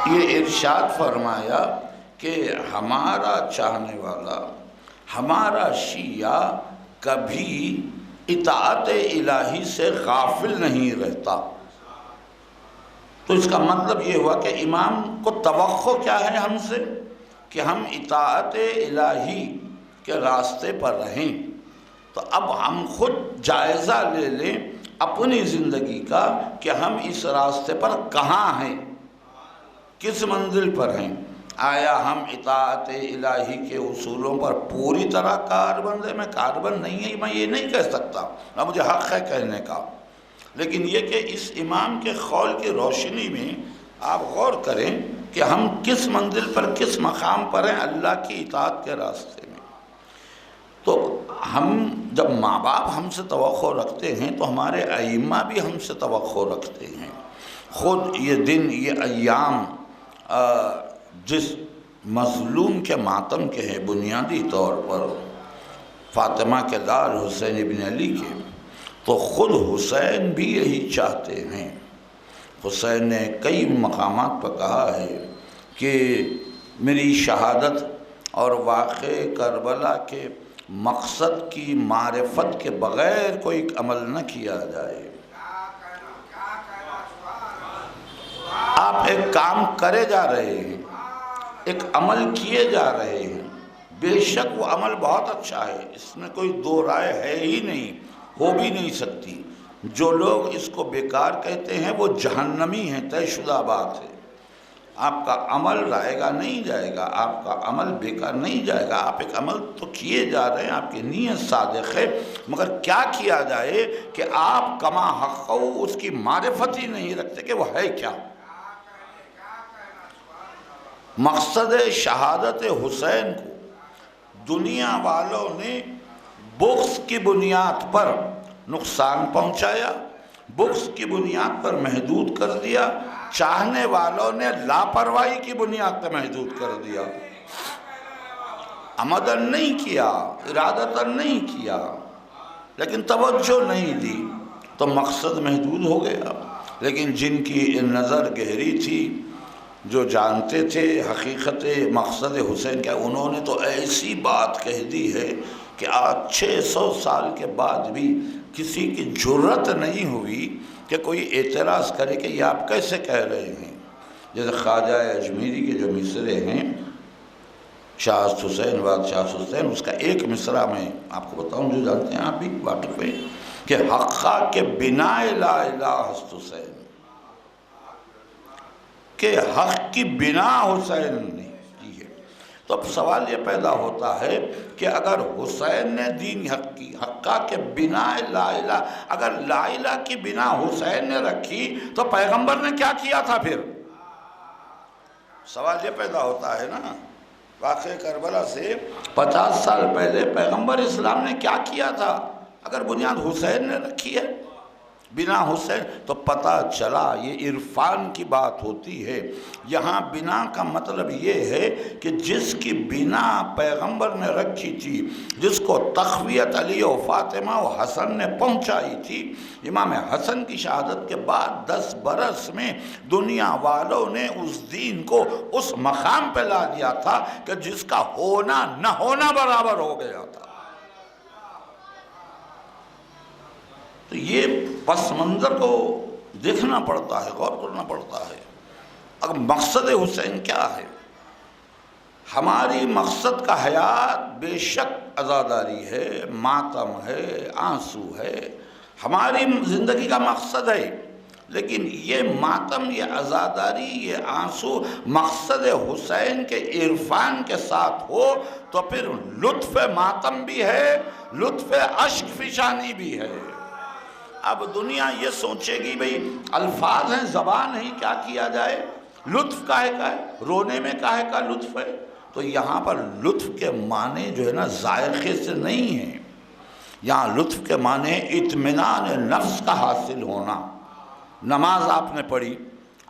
یہ ارشاد فرمایا کہ ہمارا چاہنے والا، ہمارا شیعہ کبھی اطاعت الہی سے غافل نہیں رہتا۔ تو اس کا مطلب یہ ہوا کہ امام کو توقع کیا ہے ہم سے کہ ہم اطاعت الہی کے راستے پر رہیں۔ تو اب ہم خود جائزہ لے لیں اپنی زندگی کا کہ ہم اس راستے پر کہاں ہیں، کس منزل پر ہیں۔ آیا ہم اطاعت الہی کے اصولوں پر پوری طرح کاربند ہیں؟ میں کاربند نہیں ہے، میں یہ نہیں کہہ سکتا، نہ مجھے حق ہے کہنے کا، لیکن یہ کہ اس امام کے قول کی روشنی میں آپ غور کریں کہ ہم کس منزل پر، کس مقام پر ہیں اللہ کی اطاعت کے راستے میں۔ تو ہم جب ماں باپ ہم سے توقع رکھتے ہیں تو ہمارے ائمہ بھی ہم سے توقع رکھتے ہیں۔ خود یہ دن، یہ ایام جس مظلوم کے ماتم کے ہیں بنیادی طور پر، فاطمہ کے لال حسین ابن علی کے، تو خود حسین بھی یہی چاہتے ہیں۔ حسین نے کئی مقامات پر کہا ہے کہ میری شہادت اور واقع کربلا کے مقصد کی معرفت کے بغیر کوئی عمل نہ کیا جائے۔ آپ ایک کام کرے جا رہے ہیں، ایک عمل کیے جا رہے ہیں، بے شک وہ عمل بہت اچھا ہے، اس میں کوئی دو رائے ہے ہی نہیں، ہو بھی نہیں سکتی۔ جو لوگ اس کو بیکار کہتے ہیں وہ جہنمی ہیں، طے شدہ بات ہے۔ آپ کا عمل رائے گا نہیں جائے گا، آپ کا عمل بیکار نہیں جائے گا۔ آپ ایک عمل تو کیے جا رہے ہیں، آپ کی نیت صادق ہے، مگر کیا کیا جائے کہ آپ کما حق اس کی معرفت ہی نہیں رکھتے کہ وہ ہے کیا۔ مقصد شہادت حسین کو دنیا والوں نے بغض کی بنیاد پر نقصان پہنچایا، بغض کی بنیاد پر محدود کر دیا، چاہنے والوں نے لاپرواہی کی بنیاد پر محدود کر دیا۔ عمدن نہیں کیا، ارادتن نہیں کیا، لیکن توجہ نہیں دی تو مقصد محدود ہو گیا۔ لیکن جن کی نظر گہری تھی، جو جانتے تھے حقیقت مقصد حسین کیا، انہوں نے تو ایسی بات کہہ دی ہے کہ آج 600 سال کے بعد بھی کسی کی جرت نہیں ہوئی کہ کوئی اعتراض کرے کہ یہ آپ کیسے کہہ رہے ہیں۔ جیسے خواجہ اجمیری کے جو مصرے ہیں، شاہست حسین بادشاہ حسین، اس کا ایک مصرع میں آپ کو بتاؤں، جو جانتے ہیں آپ بھی واقف ہیں، کہ حقا کے بنا لا الہ ہست حسین، کہ حق کی بنا حسین نے کی ہے۔ تو اب سوال یہ پیدا ہوتا ہے کہ اگر حسین نے دین حق کی، حقا کے بنا لا الہ، اگر لا الہ کی بنا حسین نے رکھی تو پیغمبر نے کیا کیا تھا پھر؟ سوال یہ پیدا ہوتا ہے نا۔ واقعہ کربلا سے 50 سال پہلے پیغمبر اسلام نے کیا کیا تھا اگر بنیاد حسین نے رکھی ہے؟ بنا حسین تو پتہ چلا یہ عرفان کی بات ہوتی ہے۔ یہاں بنا کا مطلب یہ ہے کہ جس کی بنا پیغمبر نے رکھی تھی، جس کو تقویت علی و فاطمہ و حسن نے پہنچائی تھی، امام حسن کی شہادت کے بعد 10 برس میں دنیا والوں نے اس دین کو اس مقام پہ لا دیا تھا کہ جس کا ہونا نہ ہونا برابر ہو گیا تھا۔ تو یہ پس منظر کو دیکھنا پڑتا ہے، غور کرنا پڑتا ہے۔ اب مقصد حسین کیا ہے؟ ہماری مقصد کا حیات بے شک عزاداری ہے، ماتم ہے، آنسو ہے، ہماری زندگی کا مقصد ہے، لیکن یہ ماتم، یہ عزاداری، یہ آنسو مقصد حسین کے عرفان کے ساتھ ہو تو پھر لطف ماتم بھی ہے، لطف اشک فشانی بھی ہے۔ اب دنیا یہ سوچے گی بھئی الفاظ ہیں، زبان ہیں، کیا کیا جائے؟ لطف کاہے کا ہے؟ رونے میں کاہے کا لطف ہے؟ تو یہاں پر لطف کے معنی جو ہے نا ذائقے سے نہیں ہیں، یہاں لطف کے معنی اطمینان نفس کا حاصل ہونا۔ نماز آپ نے پڑھی،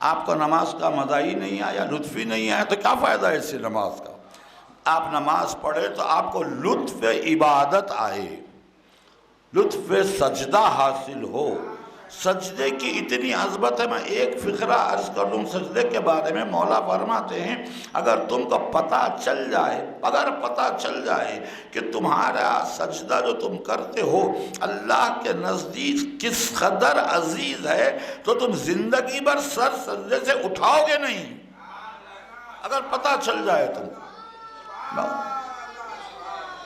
آپ کو نماز کا مزہ ہی نہیں آیا، لطف ہی نہیں آیا، تو کیا فائدہ ہے اس نماز کا؟ آپ نماز پڑھے تو آپ کو لطف عبادت آئے، لطف سجدہ حاصل ہو۔ سجدے کی اتنی عظمت ہے، میں ایک فقرہ عرض کر دوں سجدے کے بارے میں۔ مولا فرماتے ہیں اگر تم کو پتہ چل جائے کہ تمہارا سجدہ جو تم کرتے ہو اللہ کے نزدیک کس قدر عزیز ہے تو تم زندگی بھر سر سجدے سے اٹھاؤ گے نہیں، اگر پتہ چل جائے تم۔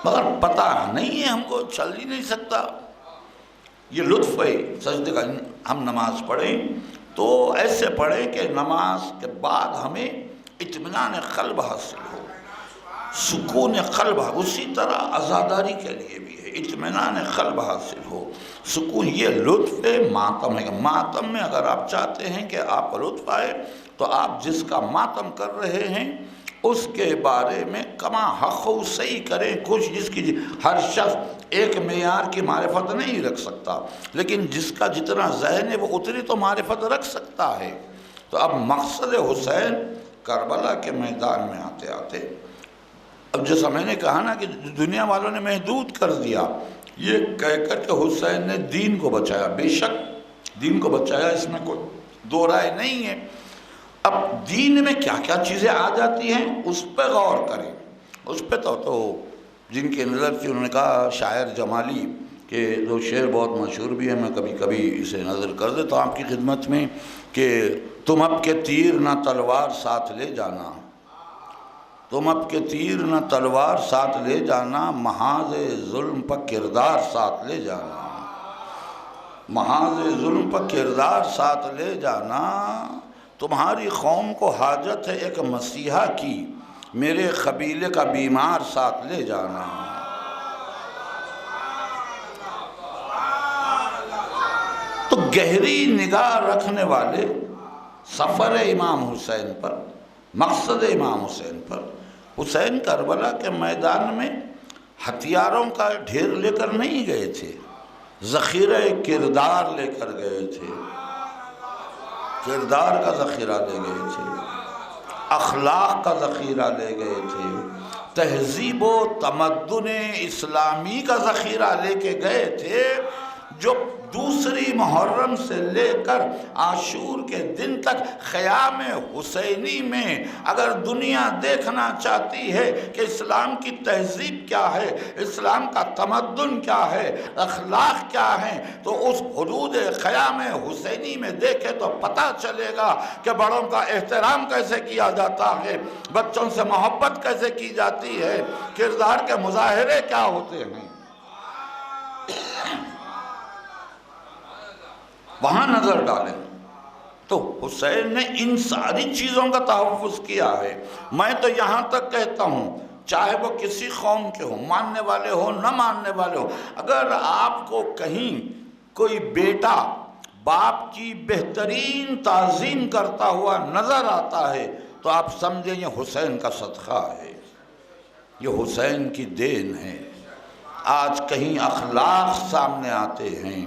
مگر پتہ نہیں ہے ہم کو، چل ہی نہیں سکتا۔ یہ لطف ہے سجدے کا۔ ہم نماز پڑھیں تو ایسے پڑھیں کہ نماز کے بعد ہمیں اطمینان قلب حاصل ہو، سکون قلب۔ اسی طرح عزاداری کے لیے بھی ہے، اطمینان قلب حاصل ہو، سکون۔ یہ لطف ماتم ہے۔ ماتم میں اگر آپ چاہتے ہیں کہ آپ کو لطف آئے تو آپ جس کا ماتم کر رہے ہیں اس کے بارے میں کما حق و صحیح کریں، کچھ جس کی ہر شخص ایک معیار کی معرفت نہیں رکھ سکتا، لیکن جس کا جتنا ذہن ہے وہ اتنی تو معرفت رکھ سکتا ہے۔ تو اب مقصد حسین کربلا کے میدان میں آتے آتے، اب جیسا میں نے کہا نا کہ دنیا والوں نے محدود کر دیا، یہ کہہ کر کہ حسین نے دین کو بچایا۔ بے شک دین کو بچایا، اس میں کوئی دو رائے نہیں ہے۔ اب دین میں کیا کیا چیزیں آ جاتی ہیں اس پہ غور کریں۔ اس پہ تو جن کے نظر تھی، انہوں نے کہا شاعر جمالی کہ جو شعر بہت مشہور بھی ہے، میں کبھی کبھی اسے نظر کر دیتا ہوں آپ کی خدمت میں، کہ تم اب کے تیر نہ تلوار ساتھ لے جانا، تم اب کے تیر نہ تلوار ساتھ لے جانا، محاذ ظلم پر کردار ساتھ لے جانا، محاذ ظلم پر کردار ساتھ لے جانا، تمہاری قوم کو حاجت ہے ایک مسیحا کی، میرے قبیلے کا بیمار ساتھ لے جانا۔ تو گہری نگاہ رکھنے والے سفر امام حسین پر، مقصد امام حسین پر، حسین کربلا کے میدان میں ہتھیاروں کا ڈھیر لے کر نہیں گئے تھے، ذخیرہ کردار لے کر گئے تھے، کردار کا ذخیرہ لے گئے تھے، اخلاق کا ذخیرہ لے گئے تھے، تہذیب و تمدن اسلامی کا ذخیرہ لے کے گئے تھے، جو دوسری محرم سے لے کر عاشور کے دن تک خیام حسینی میں اگر دنیا دیکھنا چاہتی ہے کہ اسلام کی تہذیب کیا ہے، اسلام کا تمدن کیا ہے، اخلاق کیا ہیں، تو اس حدود خیام حسینی میں دیکھے تو پتہ چلے گا کہ بڑوں کا احترام کیسے کیا جاتا ہے، بچوں سے محبت کیسے کی جاتی ہے، کردار کے مظاہرے کیا ہوتے ہیں۔ وہاں نظر ڈالیں تو حسین نے ان ساری چیزوں کا تحفظ کیا ہے۔ میں تو یہاں تک کہتا ہوں، چاہے وہ کسی قوم کے ہوں، ماننے والے ہوں نہ ماننے والے ہوں، اگر آپ کو کہیں کوئی بیٹا باپ کی بہترین تعظیم کرتا ہوا نظر آتا ہے تو آپ سمجھیں یہ حسین کا صدقہ ہے، یہ حسین کی دین ہے۔ آج کہیں اخلاق سامنے آتے ہیں،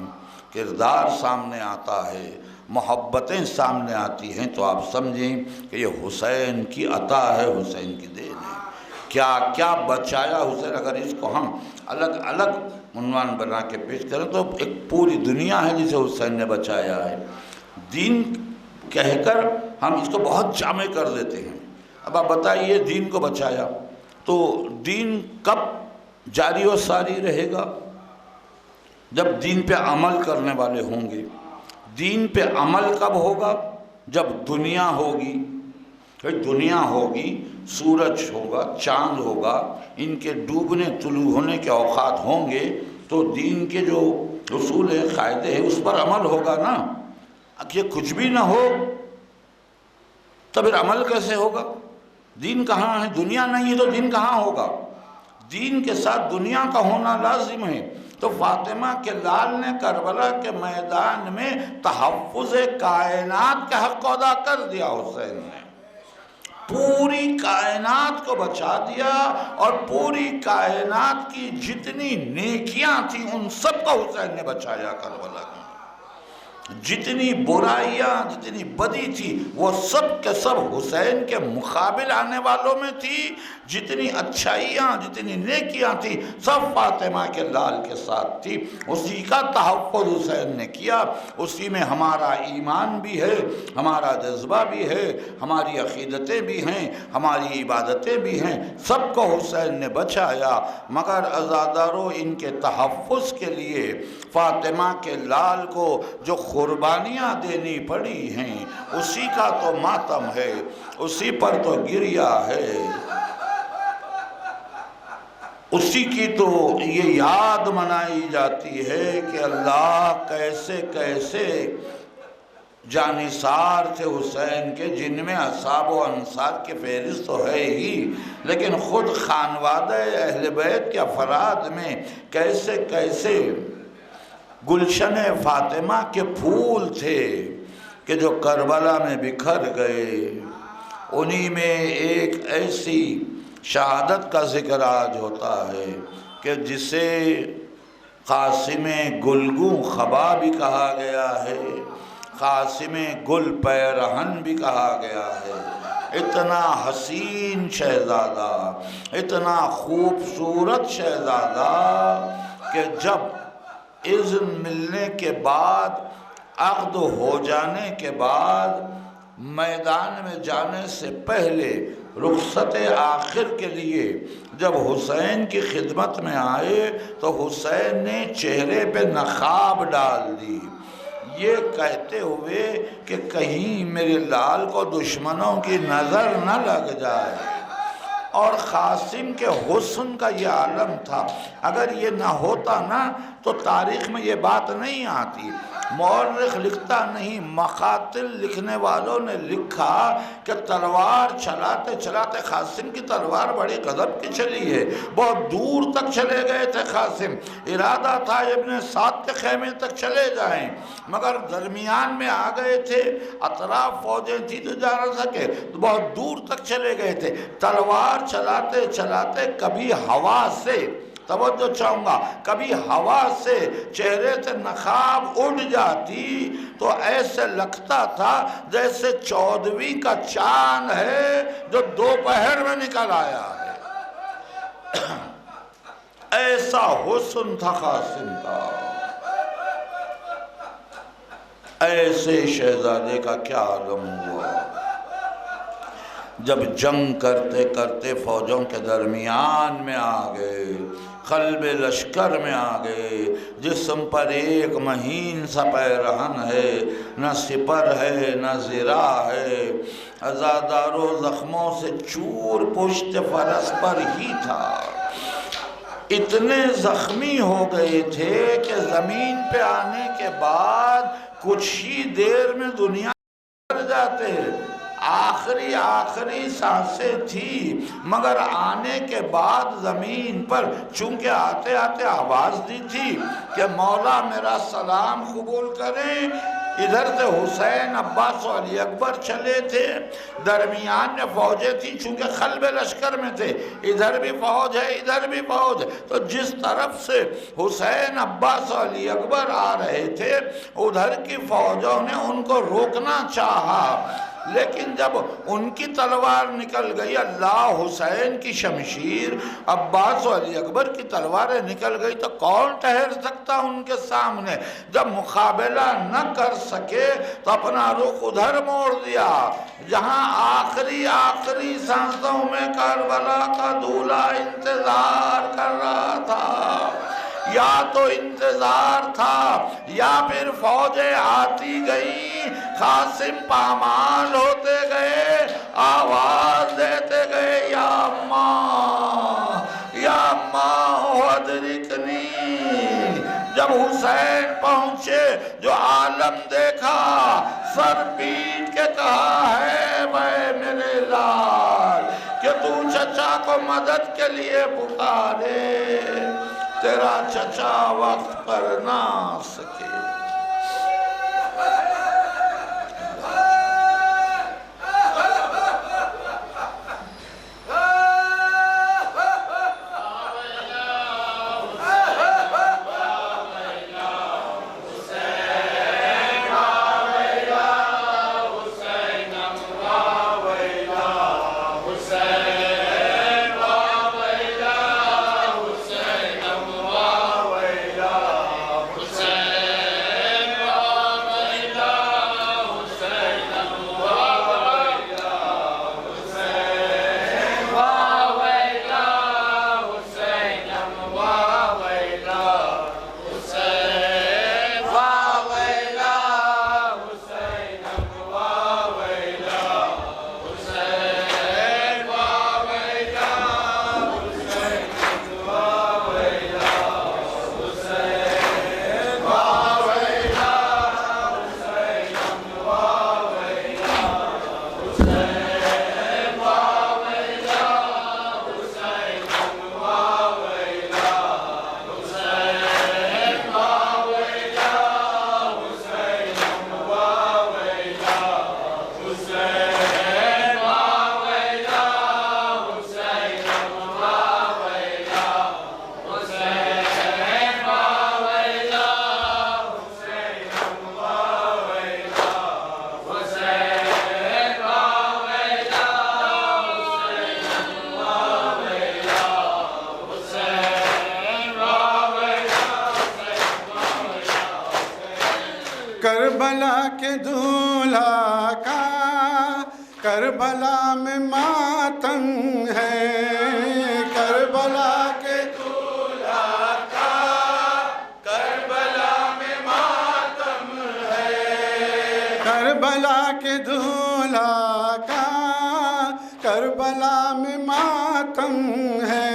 کردار سامنے آتا ہے، محبتیں سامنے آتی ہیں، تو آپ سمجھیں کہ یہ حسین کی عطا ہے، حسین کی دین ہے۔ کیا کیا بچایا حسین، اگر اس کو ہم الگ الگ عنوان بنا کے پیش کریں تو ایک پوری دنیا ہے جسے حسین نے بچایا ہے۔ دین کہہ کر ہم اس کو بہت جامع کر دیتے ہیں۔ اب آپ بتائیے دین کو بچایا تو دین کب جاری و ساری رہے گا؟ جب دین پہ عمل کرنے والے ہوں گے۔ دین پہ عمل کب ہوگا؟ جب دنیا ہوگی۔ دنیا ہوگی، سورج ہوگا، چاند ہوگا، ان کے ڈوبنے طلوع ہونے کے اوقات ہوں گے تو دین کے جو اصول ہیں، قاعدے ہیں، اس پر عمل ہوگا نا۔ یہ کچھ بھی نہ ہو تو پھر عمل کیسے ہوگا؟ دین کہاں ہے؟ دنیا نہیں ہے تو دین کہاں ہوگا؟ دین کے ساتھ دنیا کا ہونا لازم ہے۔ تو فاطمہ کے لال نے کربلا کے میدان میں تحفظ کائنات کا حق ادا کر دیا۔ حسین نے پوری کائنات کو بچا دیا، اور پوری کائنات کی جتنی نیکیاں تھیں ان سب کو حسین نے بچایا کربلا میں۔ جتنی برائیاں، جتنی بدی تھی وہ سب کے سب حسین کے مقابل آنے والوں میں تھی، جتنی اچھائیاں، جتنی نیکیاں تھی سب فاطمہ کے لال کے ساتھ تھی۔ اسی کا تحفظ حسین نے کیا۔ اسی میں ہمارا ایمان بھی ہے، ہمارا جذبہ بھی ہے، ہماری عقیدتیں بھی ہیں، ہماری عبادتیں بھی ہیں، سب کو حسین نے بچایا۔ مگر عزادارو، ان کے تحفظ کے لیے فاطمہ کے لال کو جو قربانیاں دینی پڑی ہیں اسی کا تو ماتم ہے، اسی پر تو گریہ ہے۔ اسی کی تو یہ یاد منائی جاتی ہے کہ اللہ کیسے کیسے جانثار تھے حسین کے، جن میں اصحاب و انصار کی فہرست تو ہے ہی، لیکن خود خانوادہ اہل بیت کے افراد میں کیسے کیسے گلشن فاطمہ کے پھول تھے کہ جو کربلا میں بکھر گئے۔ انہی میں ایک ایسی شہادت کا ذکر آج ہوتا ہے کہ جسے قاسم گلگوں خبا بھی کہا گیا ہے، قاسم گل پیرہن بھی کہا گیا ہے۔ اتنا حسین شہزادہ، اتنا خوبصورت شہزادہ کہ جب اذن ملنے کے بعد، عقد ہو جانے کے بعد، میدان میں جانے سے پہلے رخصت آخر کے لیے جب حسین کی خدمت میں آئے تو حسین نے چہرے پہ نقاب ڈال دی، یہ کہتے ہوئے کہ کہیں میرے لال کو دشمنوں کی نظر نہ لگ جائے۔ اور قاسم کے حسن کا یہ عالم تھا، اگر یہ نہ ہوتا نا تو تاریخ میں یہ بات نہیں آتی۔ مورخ لکھتا نہیں، مقاتل لکھنے والوں نے لکھا کہ تلوار چلاتے چلاتے قاسم کی تلوار بڑی غضب کی چلی ہے، بہت دور تک چلے گئے تھے قاسم، ارادہ تھا ابن سعد کے خیمے تک چلے جائیں، مگر درمیان میں آ گئے تھے، اطراف فوجیں تھی تو جا نہ سکے، تو بہت دور تک چلے گئے تھے۔ تلوار چلاتے چلاتے کبھی ہوا سے، توجہ چاہوں گا، کبھی ہوا سے چہرے سے نقاب اڑ جاتی تو ایسے لگتا تھا جیسے 14ویں کا چاند ہے جو دوپہر میں نکل آیا ہے۔ ایسا حسن تھا قاسم کا۔ ایسے شہزادے کا کیا عالم ہوا جب جنگ کرتے کرتے فوجوں کے درمیان میں آ گئے، قلب لشکر میں آ گئے، جسم پر ایک مہین سا پیرہن ہے، نہ سپر ہے نہ زرہ ہے، عزادار و زخموں سے چور پشت فرس پر ہی تھا، اتنے زخمی ہو گئے تھے کہ زمین پہ آنے کے بعد کچھ ہی دیر میں دنیا کر جاتے، آخری سانسیں تھی، مگر آنے کے بعد زمین پر چونکہ آتے آتے آواز دی تھی کہ مولا میرا سلام قبول کریں۔ ادھر سے حسین، عباس و علی اکبر چلے تھے، درمیان میں فوجیں تھیں، چونکہ قلب لشکر میں تھے، ادھر بھی فوج ہے ادھر بھی فوج ہے، تو جس طرف سے حسین، عباس و علی اکبر آ رہے تھے ادھر کی فوجوں نے ان کو روکنا چاہا، لیکن جب ان کی تلوار نکل گئی، اللہ حسین کی شمشیر، عباس و علی اکبر کی تلواریں نکل گئی تو کون ٹھہر سکتا ان کے سامنے؟ جب مقابلہ نہ کر سکے تو اپنا رخ ادھر موڑ دیا جہاں آخری سانسوں میں کربلا کا دولہا انتظار کر رہا تھا۔ یا تو انتظار تھا یا پھر فوجیں آتی گئیں، قاسم پامال ہوتے گئے، آواز دیتے گئے، یا اماں ادرکنی۔ جب حسین پہنچے، جو عالم دیکھا، سر پیٹ کے کہا ہے میں میرے لال کہ تو چچا کو مدد کے لیے پکارے، تیرا چچا وقت پر نہ سکے۔ کربلا کے دولہا کا کربلا میں ماتم ہے، کربلا کے دولہا کا کربلا میں ماتم ہے، کربلا کے دولہا کا کربلا میں ماتم ہے،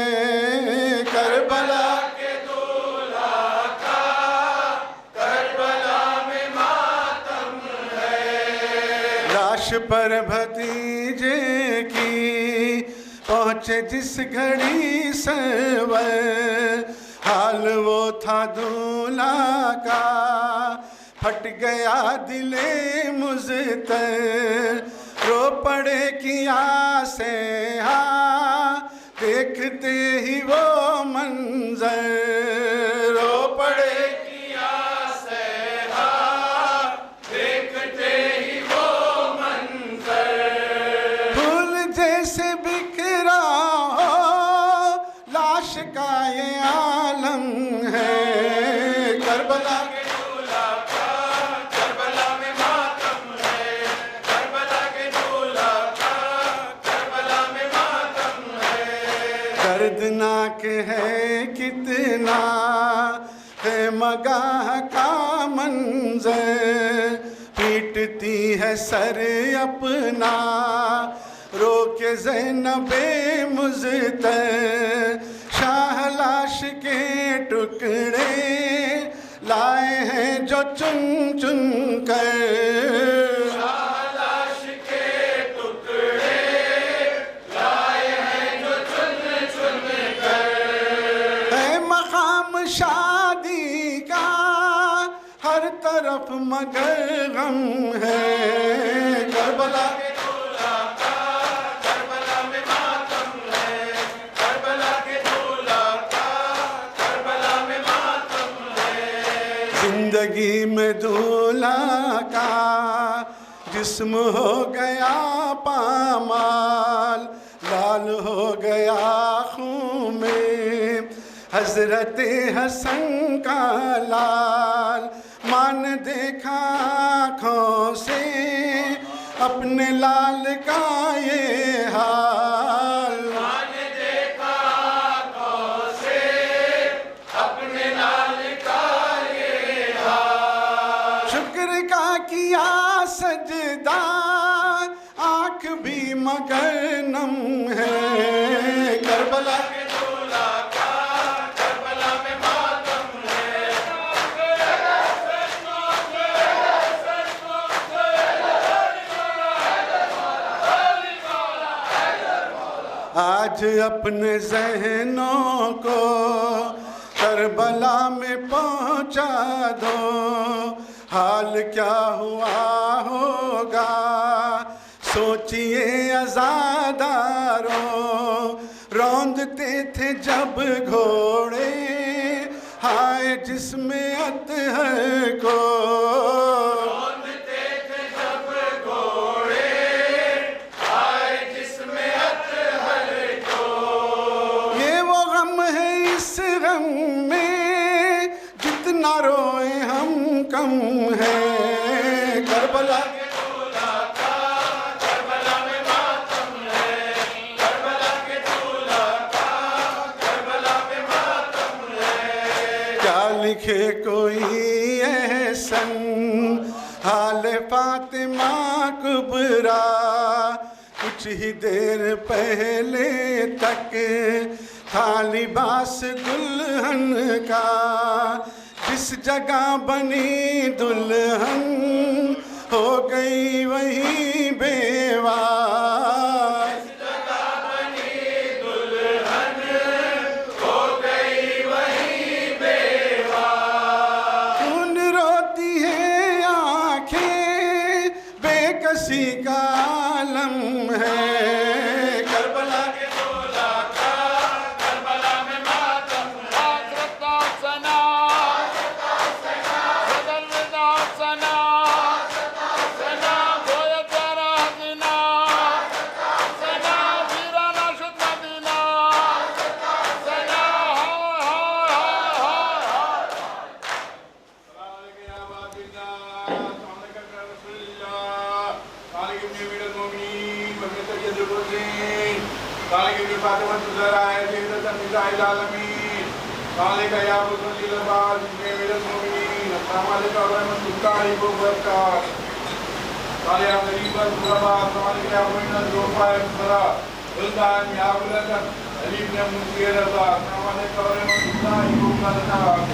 کربلا کے دولہا کا کربلا میں ماتم ہے، لاش پر بھتیجے کی پہنچے جس گھڑی سرور، حال وہ تھا دولہا کا، پھٹ گیا دل مضطر، رو پڑے کیا سے ہاں دیکھتے ہی وہ منظر، رو پڑے کیا سے ہاں دیکھتے ہی وہ منظر، پھول جیسے بکھرا ہو لاش کا یہ عالم ہے، کربلا کے دولہا کا کربلا میں ماتم ہے، کربلا کے دولہا کا کربلا میں ماتم ہے، دردناک ہے کتنا ہے مگاہ کا منظر، پیٹتی ہے سر اپنا رو کے زینب مضطر، شاہ لاش کے ٹکڑے لائے ہیں جو چن چن کر، شاہ لاش کے ٹکڑے لائے ہیں جو چن چن کر، ہے مقام شادی کا ہر طرف مگر غم ہے، کربلا کے دولہا کا کربلا میں ماتم ہے، کربلا کے دولہا کا کربلا میں ماتم ہے، زندگی میں دولہا کا جسم ہو گیا پامال، لال ہو گیا خون میں حضرت حسن کا لال، ماں نے دیکھا آنکھوں سے اپنے لال کا یہ حال، ماں نے دیکھا آنکھوں سے اپنے لال کا یہ حال، شکر کا کیا سجدہ آنکھ بھی مگر نم ہے، کربلا کے دولہا کا کربلا میں ماتم ہے، آج اپنے ذہنوں کو کربلا میں پہنچا دو، حال کیا ہوا ہوگا سوچئے عزاداروں، روندتے تھے جب گھوڑے ہائے جسم اطہر کو، روندتے تھے جب گھوڑے ہائے جسم اطہر کو، یہ وہ غم ہے اس غم میں جتنا روئے ہم کم ہے، کربلا کے دولہا کا کربلا میں ماتم ہے، کربلا کے دولہا کا کربلا میں ماتم ہے، کیا لکھے کوئی احسن حال فاطمہ کبریٰ، کچھ ہی دیر پہلے تک تھا لباس دلہن کا، جس جگہ بنی دلہن ہو گئی وہی بیوہ، جس جگہ بنی دلہن ہو گئی وہی بیوہ، خون روتی ہے آنکھیں بے کسی کا عالم ہے، کربلا کے دولہا کا کربلا میں ماتم ہے، اللہ فاطمة الزهراء سيدة النساء العالمين عليك يا بطل الألباس من المؤمنين السلام عليك ورحمة الله وبركاته قال يا غريب الغرباء السلام عليك يا مؤمن الزوفاء الفراء ولدان يا ولد علي بن منصير الله السلام عليك ورحمة الله وبركاته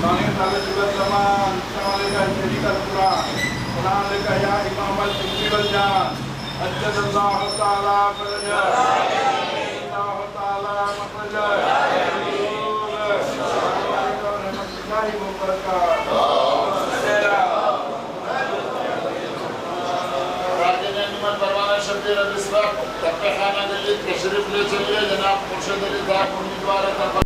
قال يا طالب الزمان السلام عليك يا شريك القرآن السلام عليك يا إمام الحب والجان أجل الله تعالى فرجا الله تعالى مخرجا الله وبركاته پروانہ شبیر الاسراق تقی خانہ دلیت تشریف لے چلیے جناب مرشد علی صاحب امیدوار